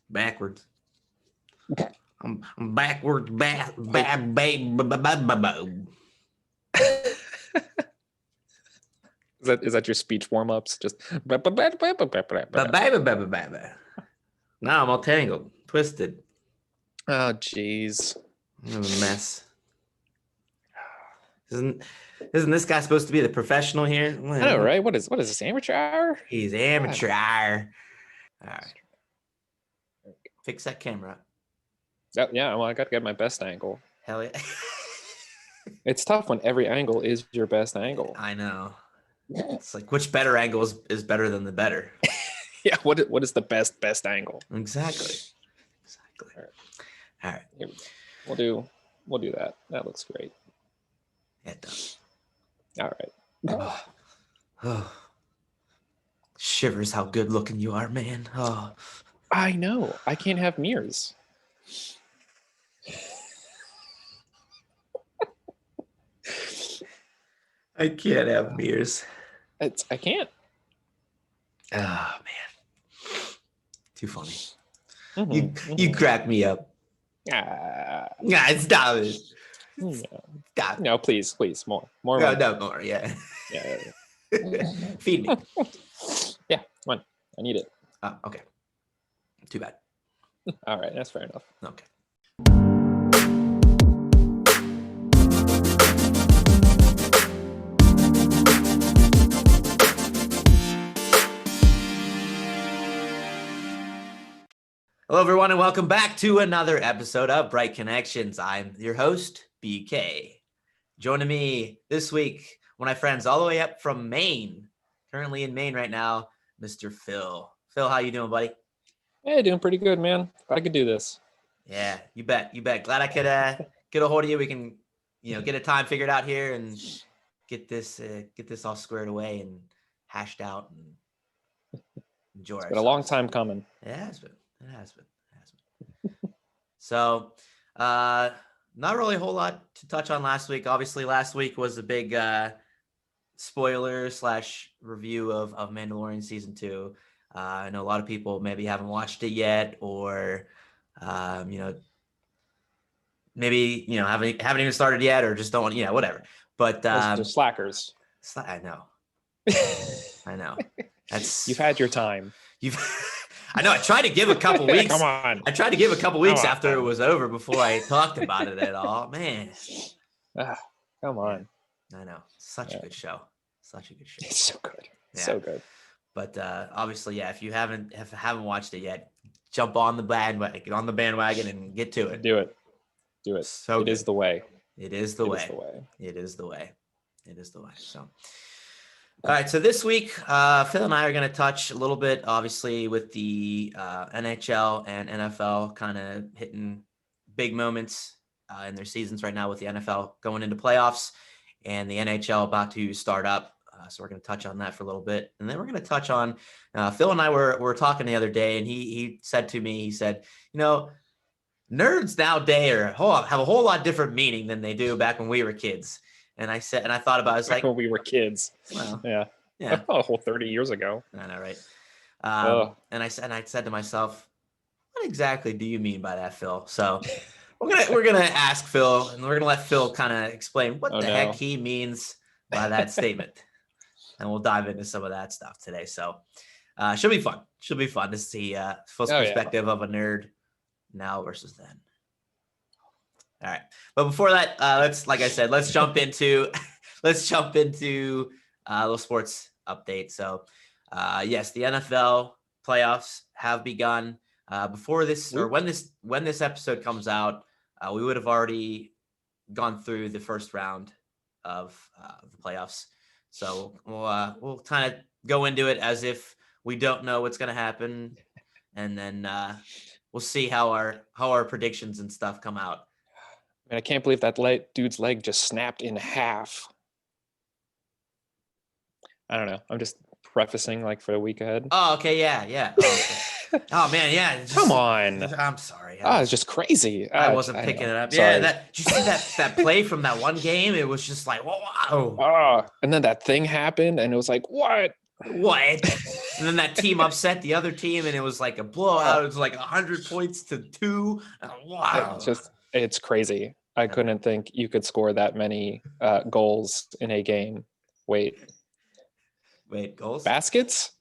Backwards. I'm backwards. Is that your speech warm-ups? Just No, I'm all tangled, twisted. oh jeez. I'm a mess. Isn't this guy supposed to be the professional here? I know, right? What is this, amateur hour? He's amateur hour. All right. Fix that camera. Yeah, well, I got to get my best angle. Hell yeah. It's tough when every angle is your best angle. I know. It's like, which better angle is better than the better? Yeah, what is the best angle? Exactly. All right. Here we'll do that. That looks great. It does. All right. Oh. Shivers how good looking you are, man. Oh. I know. I can't have mirrors. I can't have mirrors. I can't. Oh man. Too funny. Mm-hmm. You crack me up. Stop it. Stop. No, please, more. No, more. Yeah. Yeah. Feed me. Yeah, come on. I need it. Okay. Too bad. All right, that's fair enough. Okay. Hello, everyone, and welcome back to another episode of Bright Connections. I'm your host, BK. Joining me this week, one of my friends all the way up from Maine, currently in Maine right now, Mr. Phil. Phil, how you doing, buddy? Hey, doing pretty good, man. I could do this. Yeah, you bet. Glad I could get a hold of you. We can, get a time figured out here and get this all squared away and hashed out and enjoy. It's been a long time coming. It has been. So, not really a whole lot to touch on last week. Obviously, last week was a big spoiler / review of Mandalorian season 2. I know a lot of people maybe haven't watched it yet, or maybe haven't even started yet, or just don't want, whatever. But they're slackers. I know. I know. You've had your time. I know. I tried to give a couple weeks. Come on. I tried to give a couple weeks after it was over before I talked about it at all. Man. Come on. I know. Such a good show. Such a good show. It's so good. Yeah. So good. But obviously, yeah, if you haven't watched it yet, jump on the bandwagon, get on the bandwagon and get to it. Do it. So it is the way. It is the way. So. All right, so this week, Phil and I are going to touch a little bit, obviously, with the NHL and NFL kind of hitting big moments in their seasons right now, with the NFL going into playoffs and the NHL about to start up. So we're going to touch on that for a little bit. And then we're going to touch on, Phil and I were talking the other day, and he said to me, nerds nowadays have a whole lot different meaning than they do back when we were kids. And I thought about it. I was like, when we were kids. Well, yeah. A whole 30 years ago. I know, right? And I said to myself, what exactly do you mean by that, Phil? So we're gonna ask Phil, and we're gonna let Phil kind of explain what the heck he means by that statement, and we'll dive into some of that stuff today. So should be fun. To see Phil's perspective of a nerd now versus then. All right, but before that, let's jump into a little sports update. So, yes, the NFL playoffs have begun. Before this, or when this episode comes out, we would have already gone through the first round of the playoffs. So we'll kind of go into it as if we don't know what's going to happen, and then we'll see how our predictions and stuff come out. Man, I can't believe that dude's leg just snapped in half. I don't know. I'm just prefacing for the week ahead. Oh, okay. Yeah. Oh, okay. Oh man. Yeah. Come on. I'm sorry. It's just crazy. I wasn't picking it up. Sorry. Yeah. Did you see that play from that one game? It was just like, wow. And then that thing happened, and it was like, what? And then that team upset the other team, and it was like a blowout. It was like 100 points to 2. Wow. It's crazy. I couldn't think you could score that many goals in a game. Wait, goals? Baskets?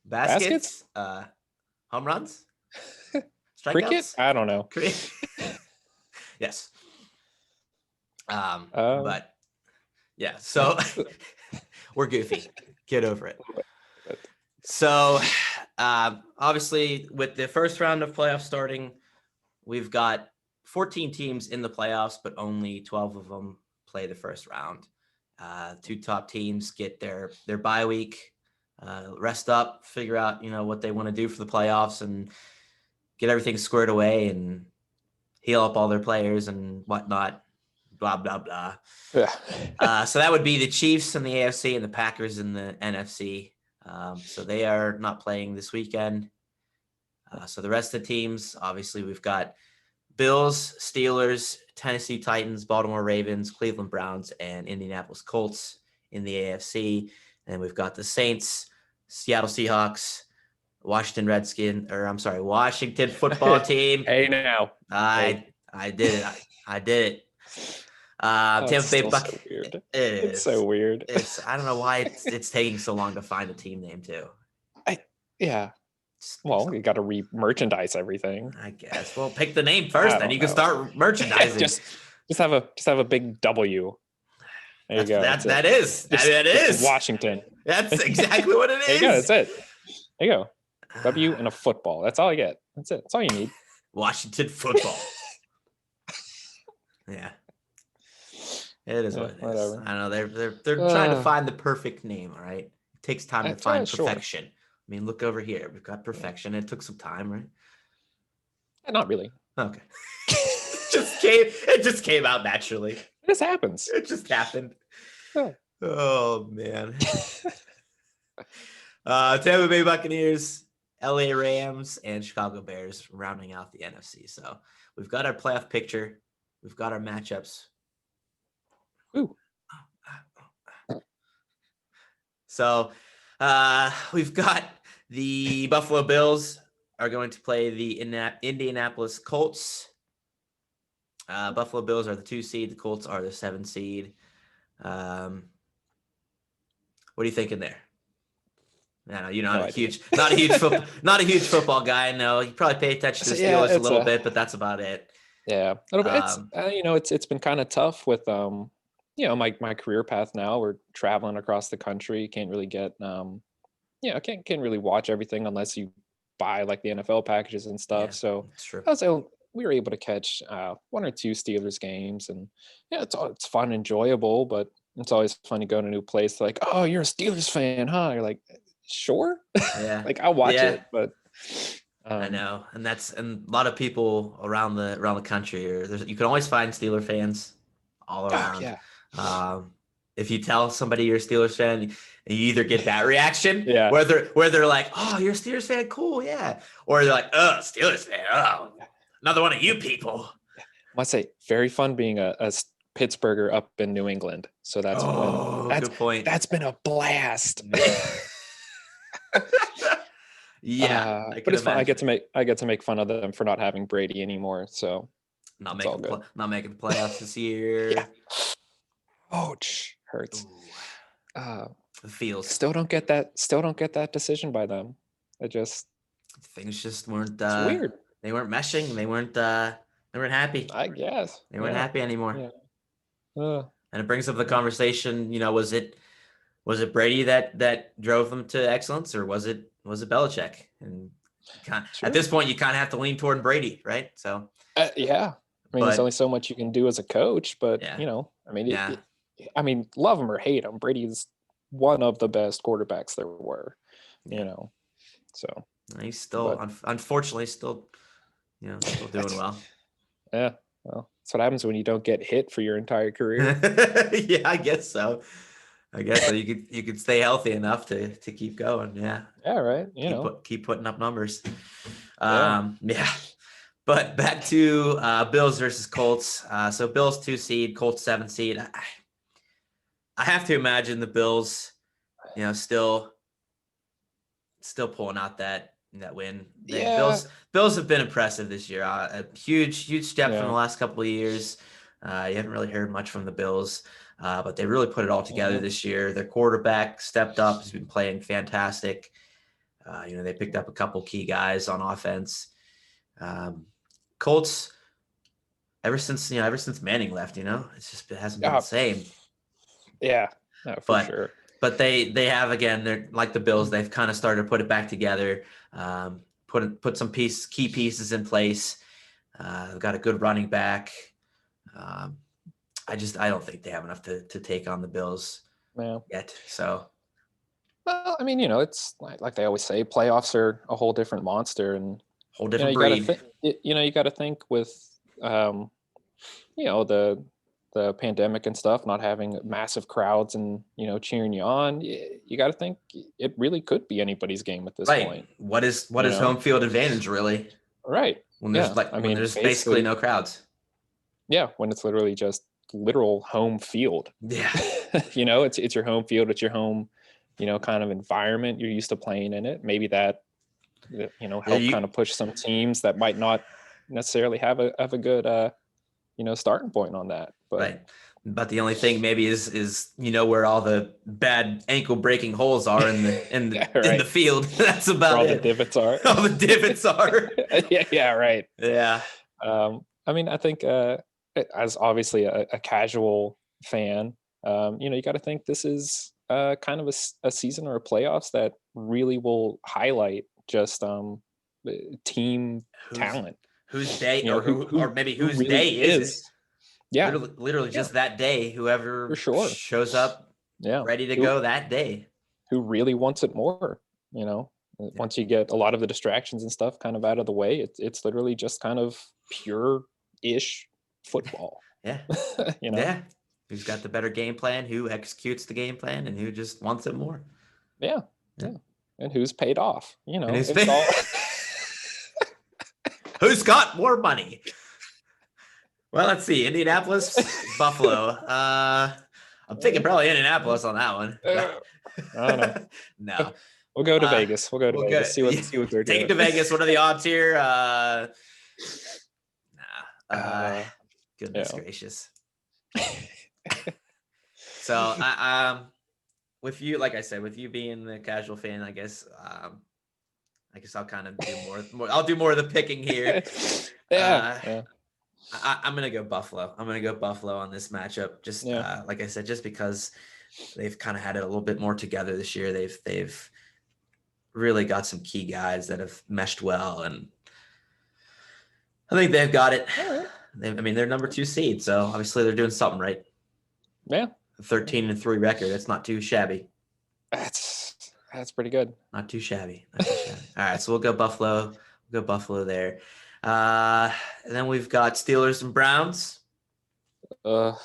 Home runs? Strikeouts? Cricket? I don't know. Yes. But yeah, so we're goofy. Get over it. So obviously with the first round of playoffs starting, we've got 14 teams in the playoffs, but only 12 of them play the first round. 2 top teams get their bye week, rest up, figure out, what they want to do for the playoffs and get everything squared away and heal up all their players and whatnot, blah, blah, blah. Yeah. So that would be the Chiefs in the AFC and the Packers in the NFC. So they are not playing this weekend. So the rest of the teams, obviously we've got Bills, Steelers, Tennessee Titans, Baltimore Ravens, Cleveland Browns, and Indianapolis Colts in the AFC. And we've got the Saints, Seattle Seahawks, Washington football team. Hey, now. I did it. I did it. Tampa Bay Buccaneers. So weird. It's so weird. I don't know why it's taking so long to find a team name too. Yeah. Well, you got to re-merchandise everything. I guess. Well, pick the name first, then you can start merchandising. just have a big W. There you go. That is Washington. That's exactly what it is. There you go. That's it. There you go. W and a football. That's all I get. That's it. That's all you need. Washington football. Yeah. It is what it is. Whatever. I don't know. They're trying to find the perfect name. All right. It takes time to find perfection. Sure. I mean, look over here. We've got perfection. It took some time, right? Not really. Okay. It just came out naturally. This happens. It just happened. Yeah. Oh man. Tampa Bay Buccaneers, LA Rams, and Chicago Bears rounding out the NFC. So we've got our playoff picture. We've got our matchups. Ooh. So we've got the Buffalo Bills are going to play the Indianapolis Colts. Buffalo Bills are the 2 seed. The Colts are the 7 seed. What are you thinking there? No, you're not a huge football guy. No, you probably pay attention to the Steelers a little bit, but that's about it. Yeah, a little bit. It's been kind of tough with my career path now. We're traveling across the country. Can't really get can't really watch everything unless you buy like the NFL packages and stuff. Yeah, so that's true. I was able, we were able to catch 1 or 2 Steelers games, and it's fun, enjoyable, but it's always fun to go to a new place. Like, oh, you're a Steelers fan, huh? You're like, sure. Yeah. Like I'll watch it, but I know, and a lot of people around the country. You can always find Steeler fans all around. Yeah. If you tell somebody you're a Steelers fan, you either get that reaction, yeah, where they're like, "Oh, you're a Steelers fan, cool, yeah," or they're like, "Oh, Steelers fan, oh, another one of you people." I must say, very fun being a Pittsburgher up in New England. So that's good point. That's been a blast. Yeah, but it's fun. I get to make fun of them for not having Brady anymore. So not making the playoffs this year. Yeah. Ouch, hurts. Feels. Still don't get that decision by them. Things just weren't. It's weird. They weren't meshing. They weren't happy. I guess they weren't happy anymore. Yeah. And it brings up the conversation. Was it Brady that drove them to excellence, or was it Belichick? And at this point, you kind of have to lean toward Brady, right? So yeah. I mean, there's only so much you can do as a coach, but I mean, love him or hate him, Brady's one of the best quarterbacks there were. So he's still, unfortunately, still doing well. Yeah, well, that's what happens when you don't get hit for your entire career. Yeah, I guess so. You could stay healthy enough to keep going. Yeah. Yeah. Right. Keep putting up numbers. Yeah. But back to Bills versus Colts. So Bills 2 seed, Colts 7 seed. I have to imagine the Bills, still still pulling out that win. Yeah. Bills have been impressive this year. A huge step from the last couple of years. You haven't really heard much from the Bills, but they really put it all together this year. Their quarterback stepped up, has been playing fantastic. They picked up a couple key guys on offense. Colts, ever since Manning left, it hasn't been the same. Yeah, no, for sure. But they have, again, they're like the Bills. They've kind of started to put it back together, put some key pieces in place. They've got a good running back. I don't think they have enough to take on the Bills yet. So, well, I mean, it's like they always say, playoffs are a whole different monster and whole different breed. You got to think with, the pandemic and stuff, not having massive crowds and, cheering you on, you got to think it really could be anybody's game at this point. What is home field advantage really? Right. When there's when there's basically no crowds. Yeah. When it's literally just literal home field. Yeah. It's your home field. It's your home, kind of environment. You're used to playing in it. Maybe that, help kind of push some teams that might not necessarily have a good, starting point on that. But, right. But the only thing maybe is where all the bad ankle breaking holes are in the in the field. That's about all it. The divots are. All the divots are. Yeah, right. Yeah. I mean, I think as obviously a casual fan, you got to think this is kind of a season or a playoffs that really will highlight just team talent. Whose day, or maybe whose really day is it? Yeah, literally just that day. Whoever for sure shows up, ready to go that day. Who really wants it more? Once you get a lot of the distractions and stuff kind of out of the way, it's literally just kind of pure-ish football. Yeah, Yeah. Who's got the better game plan? Who executes the game plan, and who just wants it more? Yeah. And who's paid off? Who's got more money? Well, let's see. Indianapolis, Buffalo. I'm thinking probably Indianapolis on that one. I don't know. No. We'll go to Vegas. We'll go to Vegas. See what they're doing. Take it to Vegas. What are the odds here? Goodness gracious. So, with you, like I said, with you being the casual fan, I guess I'll kind of do more. I'll do more of the picking here. I'm gonna go Buffalo. I'm gonna go Buffalo on this matchup. Just like I said, just because they've kind of had it a little bit more together this year. They've really got some key guys that have meshed well, and I think they've got it. They're number 2 seed, so obviously they're doing something right. Yeah, 13-3 record. That's not too shabby. That's pretty good. Not too shabby. All right, so we'll go Buffalo. We'll go Buffalo there. And then we've got Steelers and Browns. Yeah,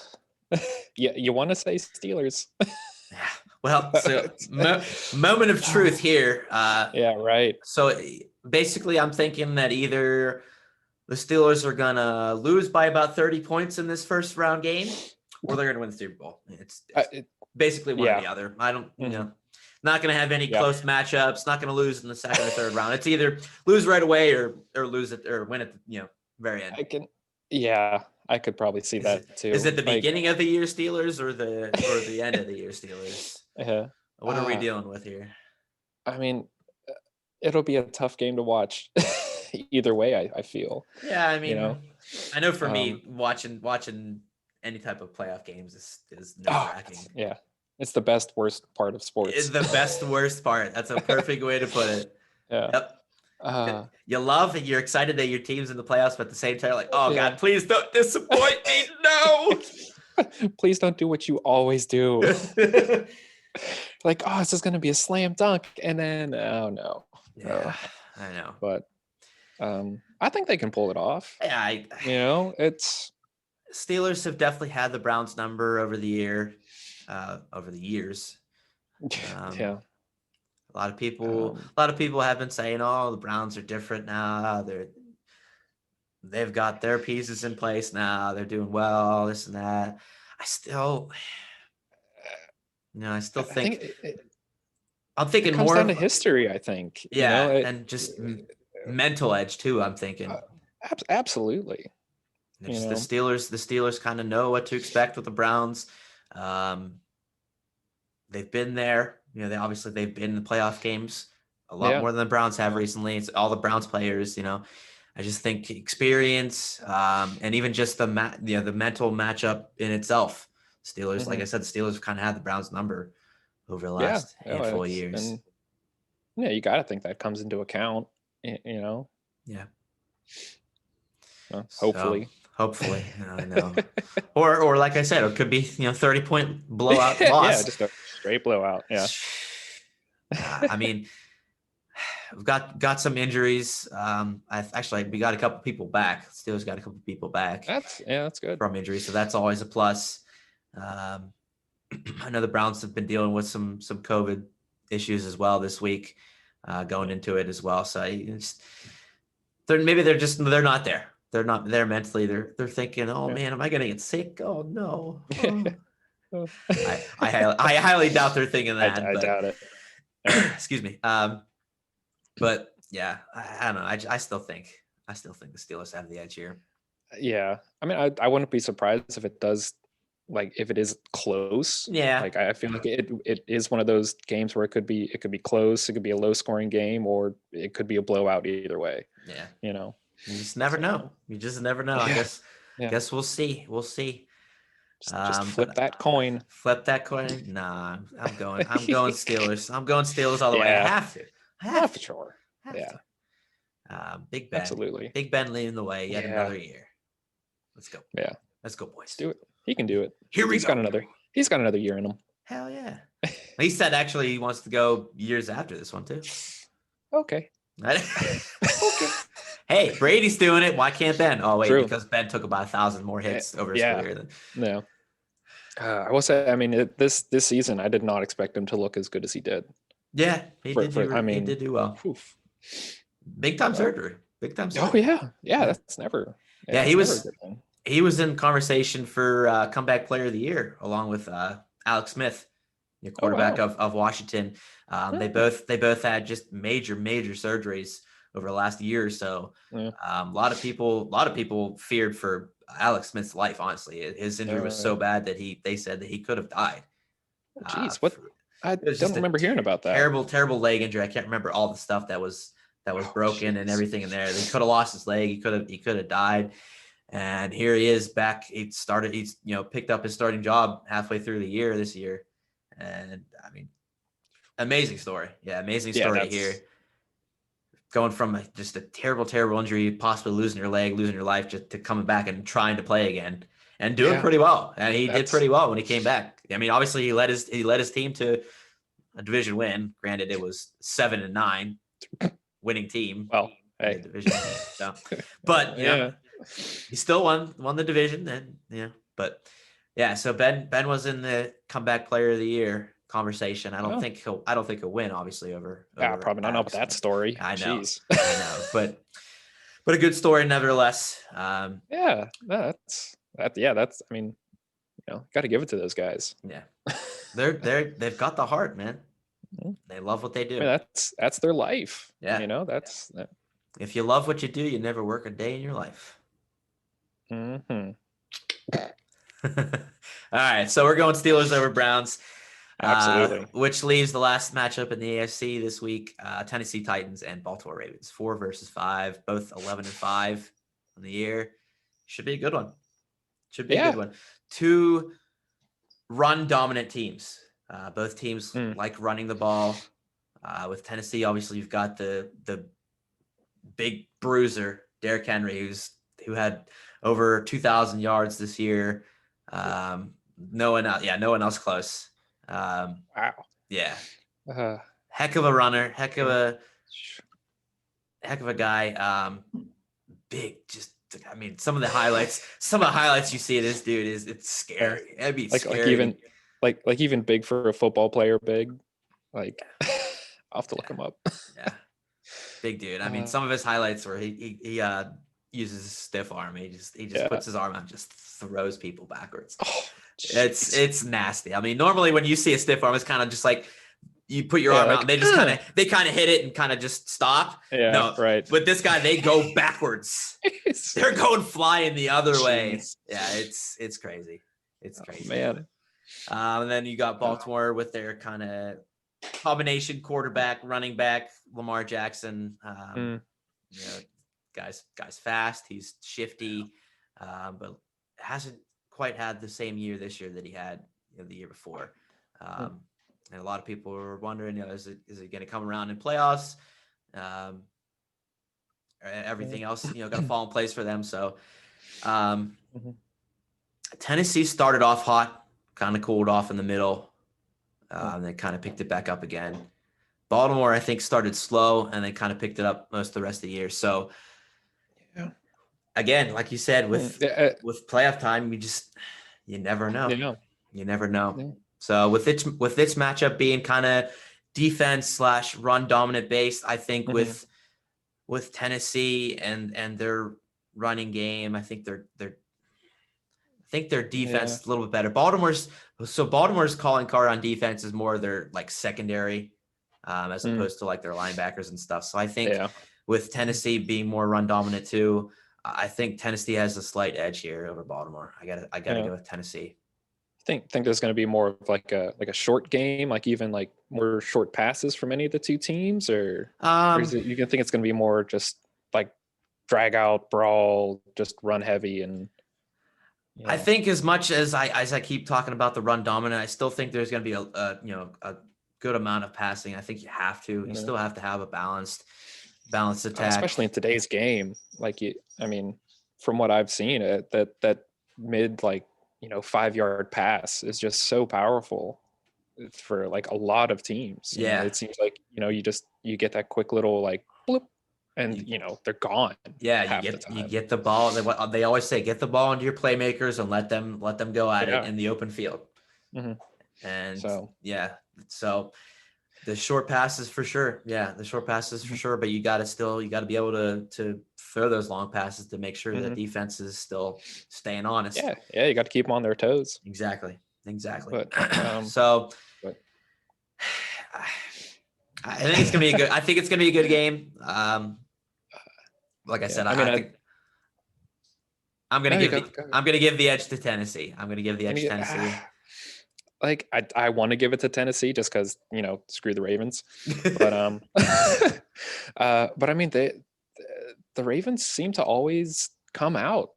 you want to say Steelers? Yeah. Well, so moment of truth here. Yeah, right. So basically, I'm thinking that either the Steelers are gonna lose by about 30 points in this first round game, or they're gonna win the Super Bowl. It's basically one or the other. I don't, not going to have any close matchups. Not going to lose in the second or third round. It's either lose right away or lose it or win at the very end. I could probably see that too. Is it the beginning of the year Steelers or the end of the year Steelers? What are we dealing with here? I mean, it'll be a tough game to watch. Either way, I feel. Yeah, I mean, I know for me, watching any type of playoff games is nerve-wracking. Yeah. It's the best, worst part of sports. It's the best, worst part. That's a perfect way to put it. Yeah. Yep. You love and you're excited that your team's in the playoffs, but at the same time, like, oh God, please don't disappoint me. No. Please don't do what you always do. Like, oh, this is going to be a slam dunk. And then, oh no. Yeah, I know. But I think they can pull it off. Yeah. It's. Steelers have definitely had the Browns number over the years. A lot of people have been saying, "Oh, the Browns are different now. They've got their pieces in place now. They're doing well. This and that." I still think I'm thinking it comes more down to history, I think. Yeah, and just mental edge too. I'm thinking. Absolutely. The Steelers kind of know what to expect with the Browns. They've been there. They've been in the playoff games a lot more than the Browns have recently. It's all the Browns players. I just think experience, and even just the mental matchup in itself. Steelers, like I said, Steelers kind of had the Browns number over the last handful of years. And, you got to think that comes into account. Yeah. Hopefully. Hopefully, I know. or like I said, it could be 30-point blowout loss. Yeah, just a straight blowout. Yeah. I mean, we've got some injuries. We got a couple people back. Steelers got a couple people back. That's good from injury, so that's always a plus. I know the Browns have been dealing with some COVID issues as well this week, going into it as well. So they're not there. They're not there mentally. They're thinking, oh man, am I going to get sick? Oh no. Oh. I highly doubt they're thinking that. I doubt it. Excuse me. But yeah, I don't know. I still think the Steelers have the edge here. Yeah, I mean, I wouldn't be surprised if it does, like if it is close. Yeah, like I feel like it is one of those games where it could be close. It could be a low scoring game, or it could be a blowout either way. Yeah, you just never know. You just never know. Yeah. I guess we'll see. Just flip that coin. Flip that coin. Nah, I'm going Steelers. I'm going Steelers all the way. I have to. For sure. Big Ben. Absolutely. Big Ben leading the way yet another year. Let's go. Yeah. Let's go, boys. Let's do it. He can do it. He's got another year in him. Hell yeah. He said actually he wants to go years after this one too. Okay. Okay. Hey, Brady's doing it. Why can't Ben? Oh wait, True. Because Ben took about 1,000 more hits over his career. No. I will say, I mean, this season, I did not expect him to look as good as he did. Yeah, he did do well. Oof. Big time surgery. Oh yeah. That's never. Yeah, he was in conversation for comeback player of the year along with Alex Smith, the quarterback of Washington. They both had just major surgeries over the last year or so. Yeah. A lot of people feared for Alex Smith's life. Honestly, his injury was so bad that they said that he could have died. Jeez, what? I don't remember hearing about that. Terrible leg injury. I can't remember all the stuff that was broken and everything in there. He could have lost his leg. He could have died. And here he is back. He's picked up his starting job halfway through the year this year. And I mean, amazing story. Yeah, amazing story here. Going from just a terrible injury, possibly losing your leg, losing your life, just to coming back and trying to play again and doing pretty well. And he did pretty well when he came back. I mean, obviously he led his team to a division win. Granted, it was 7-9 winning team. Well, hey. The division. So, but he still won the division. And so Ben was in the comeback player of the year conversation. I don't think he'll win, obviously, over probably not about that story. I know. But a good story nevertheless. That's I mean, got to give it to those guys. Yeah. They've got the heart, man. They love what they do. I mean, that's their life. Yeah. That's if you love what you do, you never work a day in your life. Mm-hmm. All right, so we're going Steelers over Browns. Absolutely. Which leaves the last matchup in the AFC this week: Tennessee Titans and Baltimore Ravens. 4 versus 5, both 11-5 on the year. Should be a good one. A good one. 2 run dominant teams. Both teams like running the ball. With Tennessee, obviously, you've got the big bruiser Derrick Henry, who had over 2,000 yards this year. No one else close. Wow. Yeah. Heck of a runner. Heck of a guy. Big. Just. I mean, some of the highlights you see of this dude it's scary. It'd be scary. Like even big for a football player. Big. Like I'll have to look him up. Yeah. Big dude. I mean, some of his highlights where he uses a stiff arm. He just puts his arm out and just throws people backwards. Oh, it's nasty. I mean, normally when you see a stiff arm, it's kind of just like you put your arm out, and they kind of hit it and kind of just stop. Yeah, no, right. But this guy, they go backwards. They're going flying the other way. Yeah, it's crazy. It's crazy. Man. And then you got Baltimore with their kind of combination quarterback, running back, Lamar Jackson. You know, guy's fast. He's shifty, but hasn't quite had the same year this year that he had the year before. And a lot of people were wondering, is it going to come around in playoffs? Everything else, got to fall in place for them. So Tennessee started off hot, kind of cooled off in the middle, and then kind of picked it back up again. Baltimore, I think, started slow and then kind of picked it up most of the rest of the year. So again, like you said, with playoff time, you never know. You never know. Yeah. So with this matchup being kind of defense/run dominant based, I think with Tennessee and their running game, I think their defense is a little bit better. Baltimore's calling card on defense is more their like secondary, as opposed to like their linebackers and stuff. So I think with Tennessee being more run dominant too, I think Tennessee has a slight edge here over Baltimore. I gotta go with Tennessee. Think there's going to be more of like a short game, like even like more short passes from any of the two teams, or is it, you can think it's going to be more just like drag out brawl, just run heavy? And I think as much as I keep talking about the run dominant, I still think there's going to be a good amount of passing. I think you have to. You still have to have a balanced attack, especially in today's game. Like from what I've seen, that mid 5-yard pass is just so powerful for like a lot of teams. It seems like you get that quick little like bloop, and they're gone. Yeah, you get the ball. They always say, get the ball into your playmakers and let them go at it in the open field. And so the short passes for sure. Yeah, the short passes for sure. But you got to be able to throw those long passes to make sure that defense is still staying honest. Yeah, you got to keep them on their toes. Exactly. But, I think it's gonna be a good game. Like I said, I'm gonna give the edge to Tennessee. Like I want to give it to Tennessee just because screw the Ravens, but but I mean the Ravens seem to always come out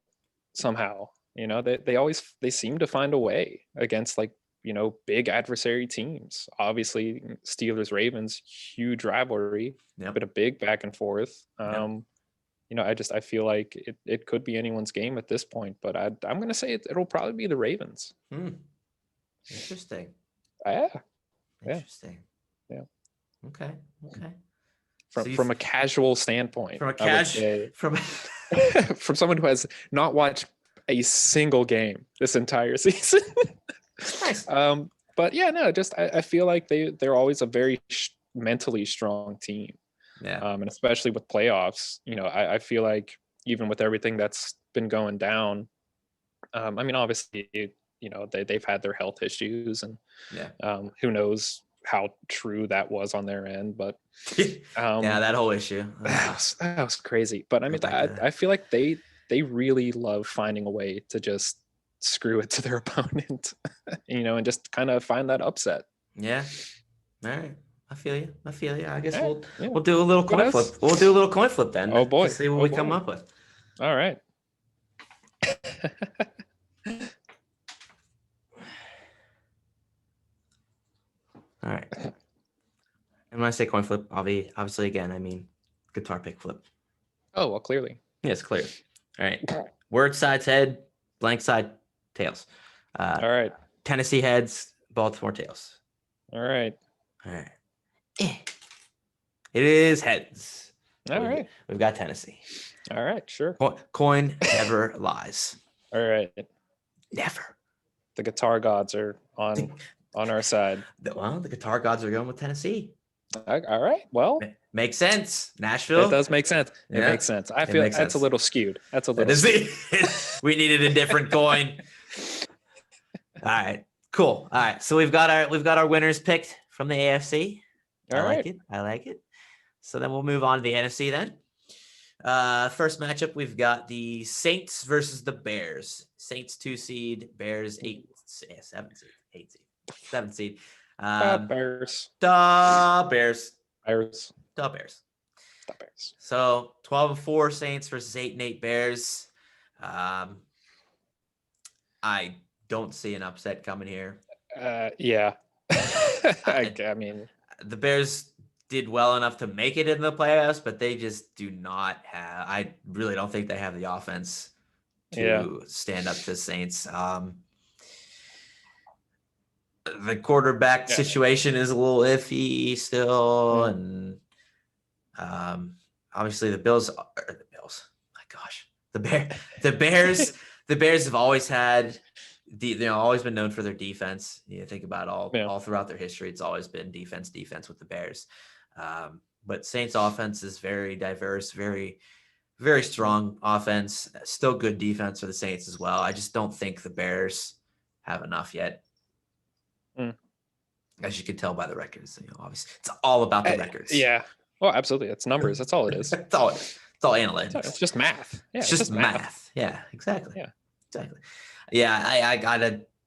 somehow. They seem to find a way against big adversary teams. Obviously, Steelers Ravens, huge rivalry, but a big back and forth. I feel like it could be anyone's game at this point, but I'm going to say it'll probably be the Ravens. Interesting. Yeah. Interesting. Yeah. Okay. From a casual standpoint, from someone who has not watched a single game this entire season. Nice. But I feel like they're always a very mentally strong team. Yeah. And especially with playoffs, I feel like even with everything that's been going down, obviously, they've had their health issues, and who knows how true that was on their end, but that whole issue that was crazy. But I feel like they really love finding a way to just screw it to their opponent, and just kind of find that upset. Yeah. All right. I feel you. I guess we'll do a little coin flip. We'll do a little coin flip then. Oh boy. To see what we come up with. All right. All right. And when I say coin flip, obviously again, I mean guitar pick flip. Oh, well, clearly. Yes, clear. All right. Word sides head, blank side tails. All right. Tennessee heads, Baltimore tails. All right. It is heads. All right. We've got Tennessee. All right, sure. Coin never lies. All right. Never. The guitar gods are on our side. Well, the guitar gods are going with Tennessee. All right. Well, makes sense. Nashville. It does make sense. It makes sense. I feel that's a little skewed. We needed a different coin. All right. Cool. All right. So we've got our winners picked from the AFC. All I right. like it. I like it. So then we'll move on to the NFC then. First matchup, we've got the Saints versus the Bears. Saints 2 seed, Bears 7 seed, 8 seed, 7 seed. Bears. The Bears. Bears. The Bears. The Bears. So 12-4 Saints versus 8-8 Bears. I don't see an upset coming here. Yeah. I mean, the Bears did well enough to make it in the playoffs, but they just do not have. I really don't think they have the offense to stand up to Saints. The quarterback situation is a little iffy still, and obviously the Bills. My gosh, the Bears. The Bears have always had. Always been known for their defense. You think about all throughout their history, it's always been defense with the Bears. But Saints offense is very diverse, very, very strong offense. Still good defense for the Saints as well. I just don't think the Bears have enough yet. As you can tell by the records, obviously it's all about the records. Yeah. Well, absolutely. It's numbers. That's all it is. It's all analytics. It's just math. Yeah. It's just math. Yeah, exactly. Yeah, exactly. Yeah,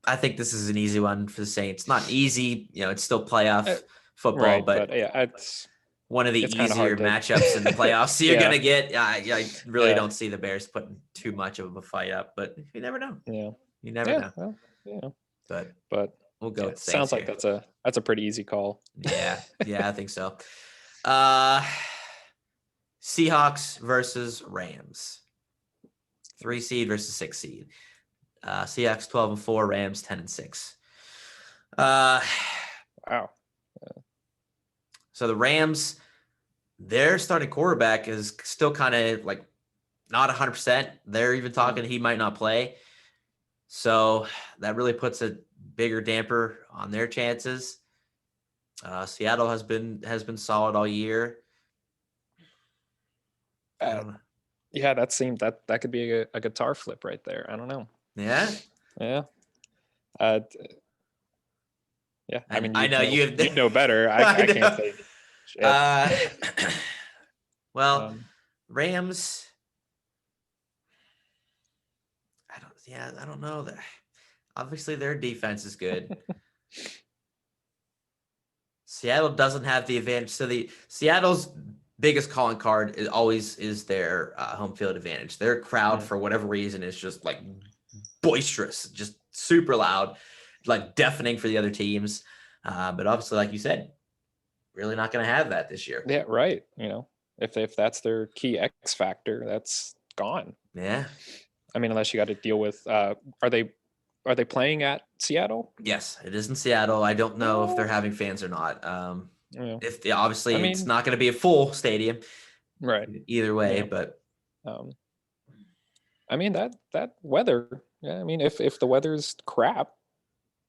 I think this is an easy one for the Saints. Not easy, it's still playoff football, right, but it's one of the easier matchups in the playoffs you're gonna get. I really don't see the Bears putting too much of a fight up, but you never know. Yeah, you never know. Well, but we'll go. With sounds like here. that's a pretty easy call. Yeah, I think so. Seahawks versus Rams. 3 seed versus 6 seed. Seahawks 12-4, Rams 10-6. Wow. So the Rams, their starting quarterback is still kind of like not 100%. They're even talking he might not play. So that really puts a bigger damper on their chances. Seattle has been solid all year. Yeah, that seemed that could be a guitar flip right there. I don't know. Yeah. Yeah. Yeah. I mean, I know you know better. I can't say shit. Well, Rams. I don't know that. Obviously, their defense is good. Seattle doesn't have the advantage. So Seattle's biggest calling card is their home field advantage. Their crowd, for whatever reason, is just like boisterous, just super loud, like deafening for the other teams. But obviously, like you said, really not going to have that this year. Yeah, right. If that's their key X factor, that's gone. Yeah. I mean, unless you got to deal with, are they playing at Seattle? Yes, it is in Seattle. I don't know if they're having fans or not. Obviously it's not going to be a full stadium, right? Either way, but I mean that weather. Yeah, I mean if the weather's crap,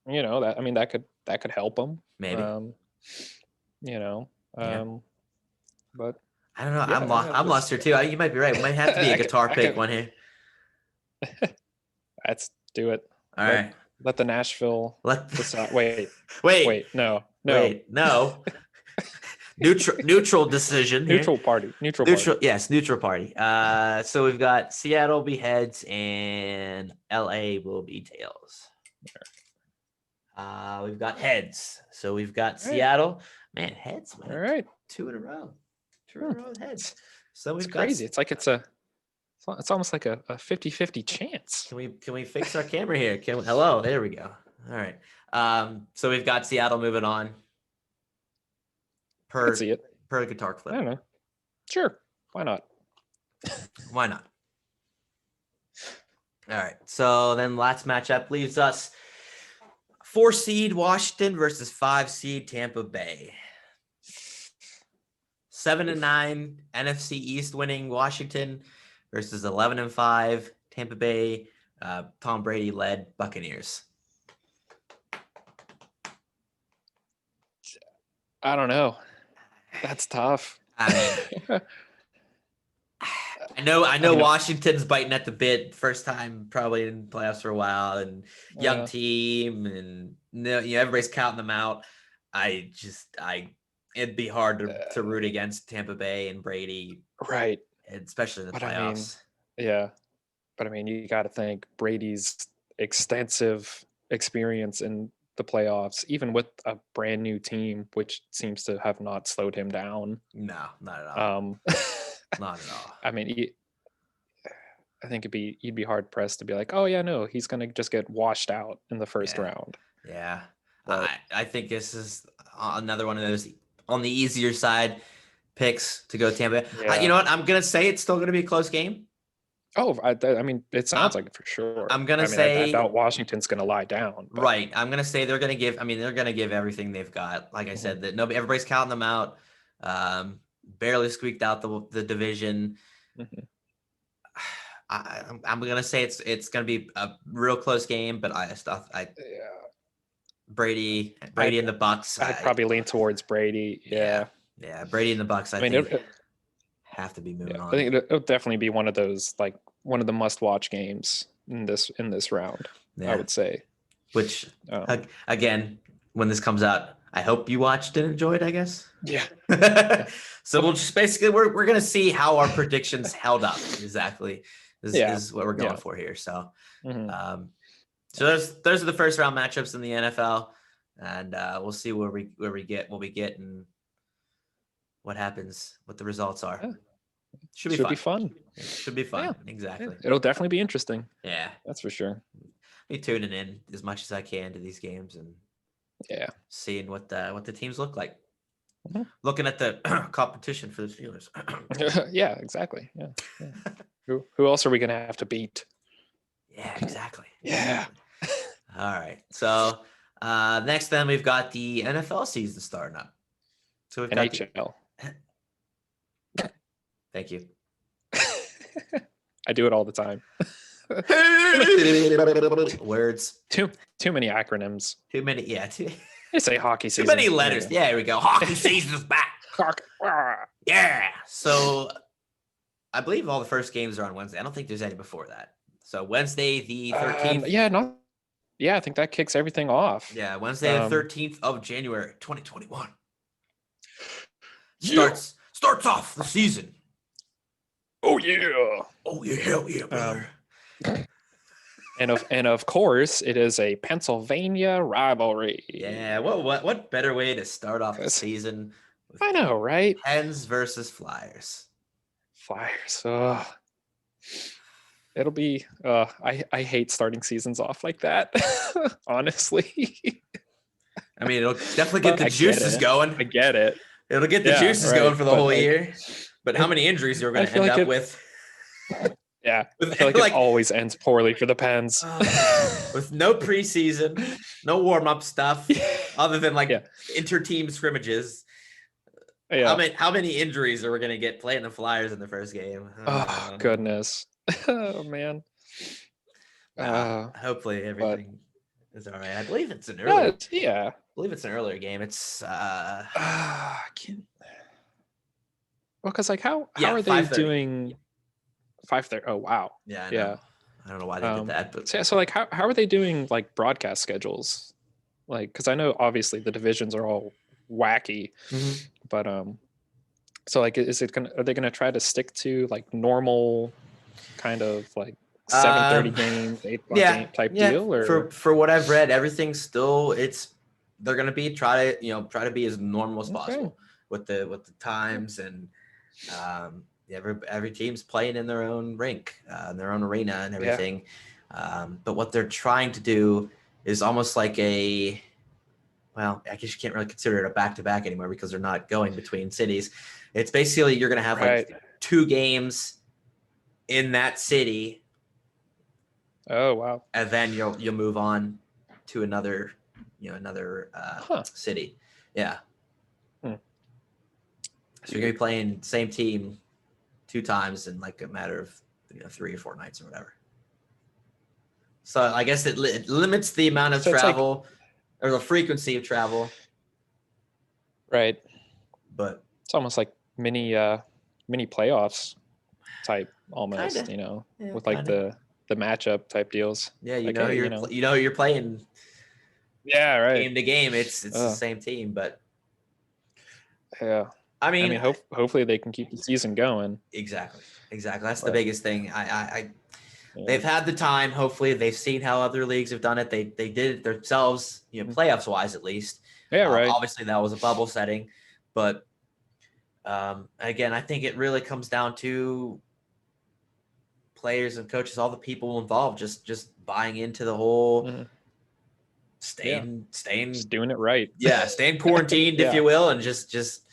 that could help them. Maybe. But I don't know. I'm lost here too. You might be right. We might have to be a guitar pick one here. Let's do it. All right. Let the Nashville. Wait. No. Wait, no. Neutral decision. Neutral party. Yes, neutral party. So we've got Seattle be heads and LA will be tails. We've got heads. So we've got Seattle. Man, heads. Man. All right. 2 in a row. 2 in a row with heads. So it's crazy. It's like it's almost like a 50-50 chance. Can we fix our camera here? Hello, there we go. All right. So we've got Seattle moving on. I can see it. Per guitar clip. I don't know. Sure. Why not? Why not? All right. So then last matchup leaves us 4 seed Washington versus 5 seed Tampa Bay. 7-9 NFC East winning Washington versus 11-5 Tampa Bay, Tom Brady led Buccaneers. I don't know. That's tough. I know Washington's biting at the bit. First time probably in playoffs for a while, and young team, and everybody's counting them out. it'd be hard to root against Tampa Bay and Brady, right? Especially in the playoffs. I mean, yeah, but I mean, you got to think Brady's extensive experience in the playoffs, even with a brand new team, which seems to have not slowed him down. No, not at all. Not at all. I mean, I think you'd be hard pressed to be like, oh yeah, no, he's gonna just get washed out in the first round. Yeah, but I think this is another one of those on the easier side picks to go Tampa. Yeah. You know what? I'm gonna say it's still gonna be a close game. Oh, I mean, it sounds like it for sure. I'm gonna say I doubt Washington's gonna lie down. But. Right. I'm gonna say they're gonna give. I mean, they're gonna give everything they've got. Like I said, that everybody's counting them out. Barely squeaked out the division. Mm-hmm. I'm gonna say it's gonna be a real close game, but Brady and the Bucks. I'd probably lean towards Brady. Yeah, Brady and the Bucks. I think have to be moving on. I think it'll definitely be one of those, like one of the must-watch games in this round. I would say. Which again, when this comes out, I hope you watched and enjoyed. I guess. Yeah. So we'll just basically we're gonna see how our predictions held up exactly. Is what we're going for here. So, so those are the first round matchups in the NFL, and we'll see where we get and what happens, what the results are. Yeah. Should be fun. It should be fun. Yeah. Exactly. Yeah. It'll definitely be interesting. Yeah, that's for sure. Be tuning in as much as I can to these games and seeing what the teams look like. Mm-hmm. Looking at the competition for the Steelers. Yeah, exactly. Yeah. Who else are we gonna have to beat? Yeah, exactly. Yeah. All right. So next, then we've got the NFL season starting up. So we've got NHL. Thank you. I do it all the time. Words. Too many acronyms. Too many. Yeah. They say hockey season. Too many letters. Yeah, here we go. Hockey season is back. Yeah. So I believe all the first games are on Wednesday. I don't think there's any before that. So Wednesday the 13th. I think that kicks everything off. Yeah, Wednesday the 13th of January, 2021. Starts off the season. Oh yeah. Oh yeah, hell yeah, brother. And of course, it is a Pennsylvania rivalry. Yeah, what better way to start off the season? I know, right? Pens versus Flyers. It'll be. I hate starting seasons off like that. Honestly. I mean, it'll definitely get the juices going. I get it. It'll get the juices going for the whole year. But how many injuries are we going to end up with? Yeah, I feel like it always ends poorly for the Pens. With no preseason, no warm-up stuff, other than inter-team scrimmages. Yeah. How many injuries are we going to get playing the Flyers in the first game? Oh, goodness. Oh, man. Hopefully everything is all right. I believe it's an earlier. Yeah. I believe it's an earlier game. It's because how are they doing 5:30? Oh wow. Yeah. I don't know why they did that, but so how are they doing broadcast schedules? Because I know obviously the divisions are all wacky, but so are they gonna try to stick to normal kind of 7:30 games, 8 o'clock game type deal? Or for what I've read, everything's still they're gonna try to be as normal as possible with the times and every team's playing in their own rink, in their own arena and everything. But what they're trying to do is almost like I guess you can't really consider it a back-to-back anymore because they're not going between cities. It's basically you're going to have 2 games in that city. Oh, wow. And then you'll move on to another city. Yeah. So you're going to be playing same team 2 times in a matter of 3 or 4 nights or whatever. So I guess it limits the amount of travel or the frequency of travel. Right. But it's almost like mini playoffs type almost, with the matchup type deals. Yeah, you're playing Yeah, right. Game to game, it's the same team, but yeah. I mean, hopefully they can keep the season going. Exactly. That's the biggest thing. They've had the time. Hopefully, they've seen how other leagues have done it. They did it themselves, playoffs wise at least. Yeah, right. Obviously, that was a bubble setting, but again, I think it really comes down to players and coaches, all the people involved, just buying into the whole staying, just doing it right. Yeah, staying quarantined, if you will, and just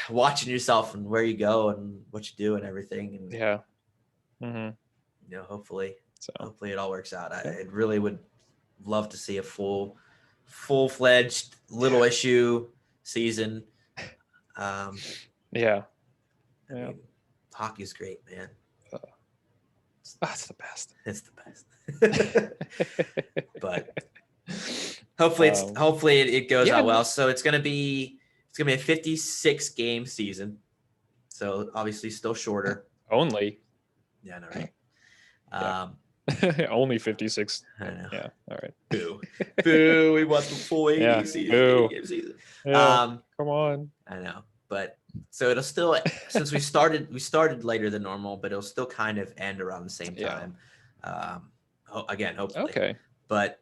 watching yourself and where you go and what you do and everything. And hopefully it all works out. I really would love to see a full-fledged little issue season. I mean, hockey's great, man. That's the best. It's the best. But hopefully it goes out well. So it's gonna be a 56 game season. So obviously still shorter. Only. Yeah, I know, right? Only 56. I know. Yeah. All right. Boo. Boo. We want the full 80 season. Game season. Yeah, come on. I know. But so it'll still, since we started later than normal, but it'll still kind of end around the same time. Again, hopefully. Okay. But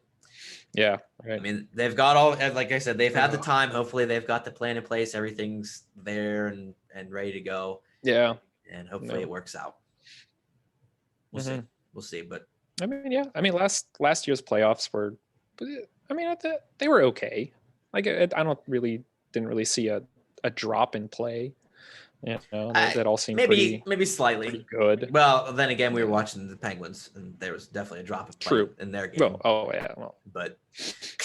yeah, right. I mean, they've got all, like I said, they've had the time. Hopefully they've got the plan in place. Everything's there and ready to go. Yeah. And hopefully it works out. We'll see. We'll see. But I mean, last year's playoffs were, I mean, they were okay. Like I didn't really see a drop in play. That all seemed maybe slightly pretty good. Well, then again, we were watching the Penguins, and there was definitely a drop of play in their game. But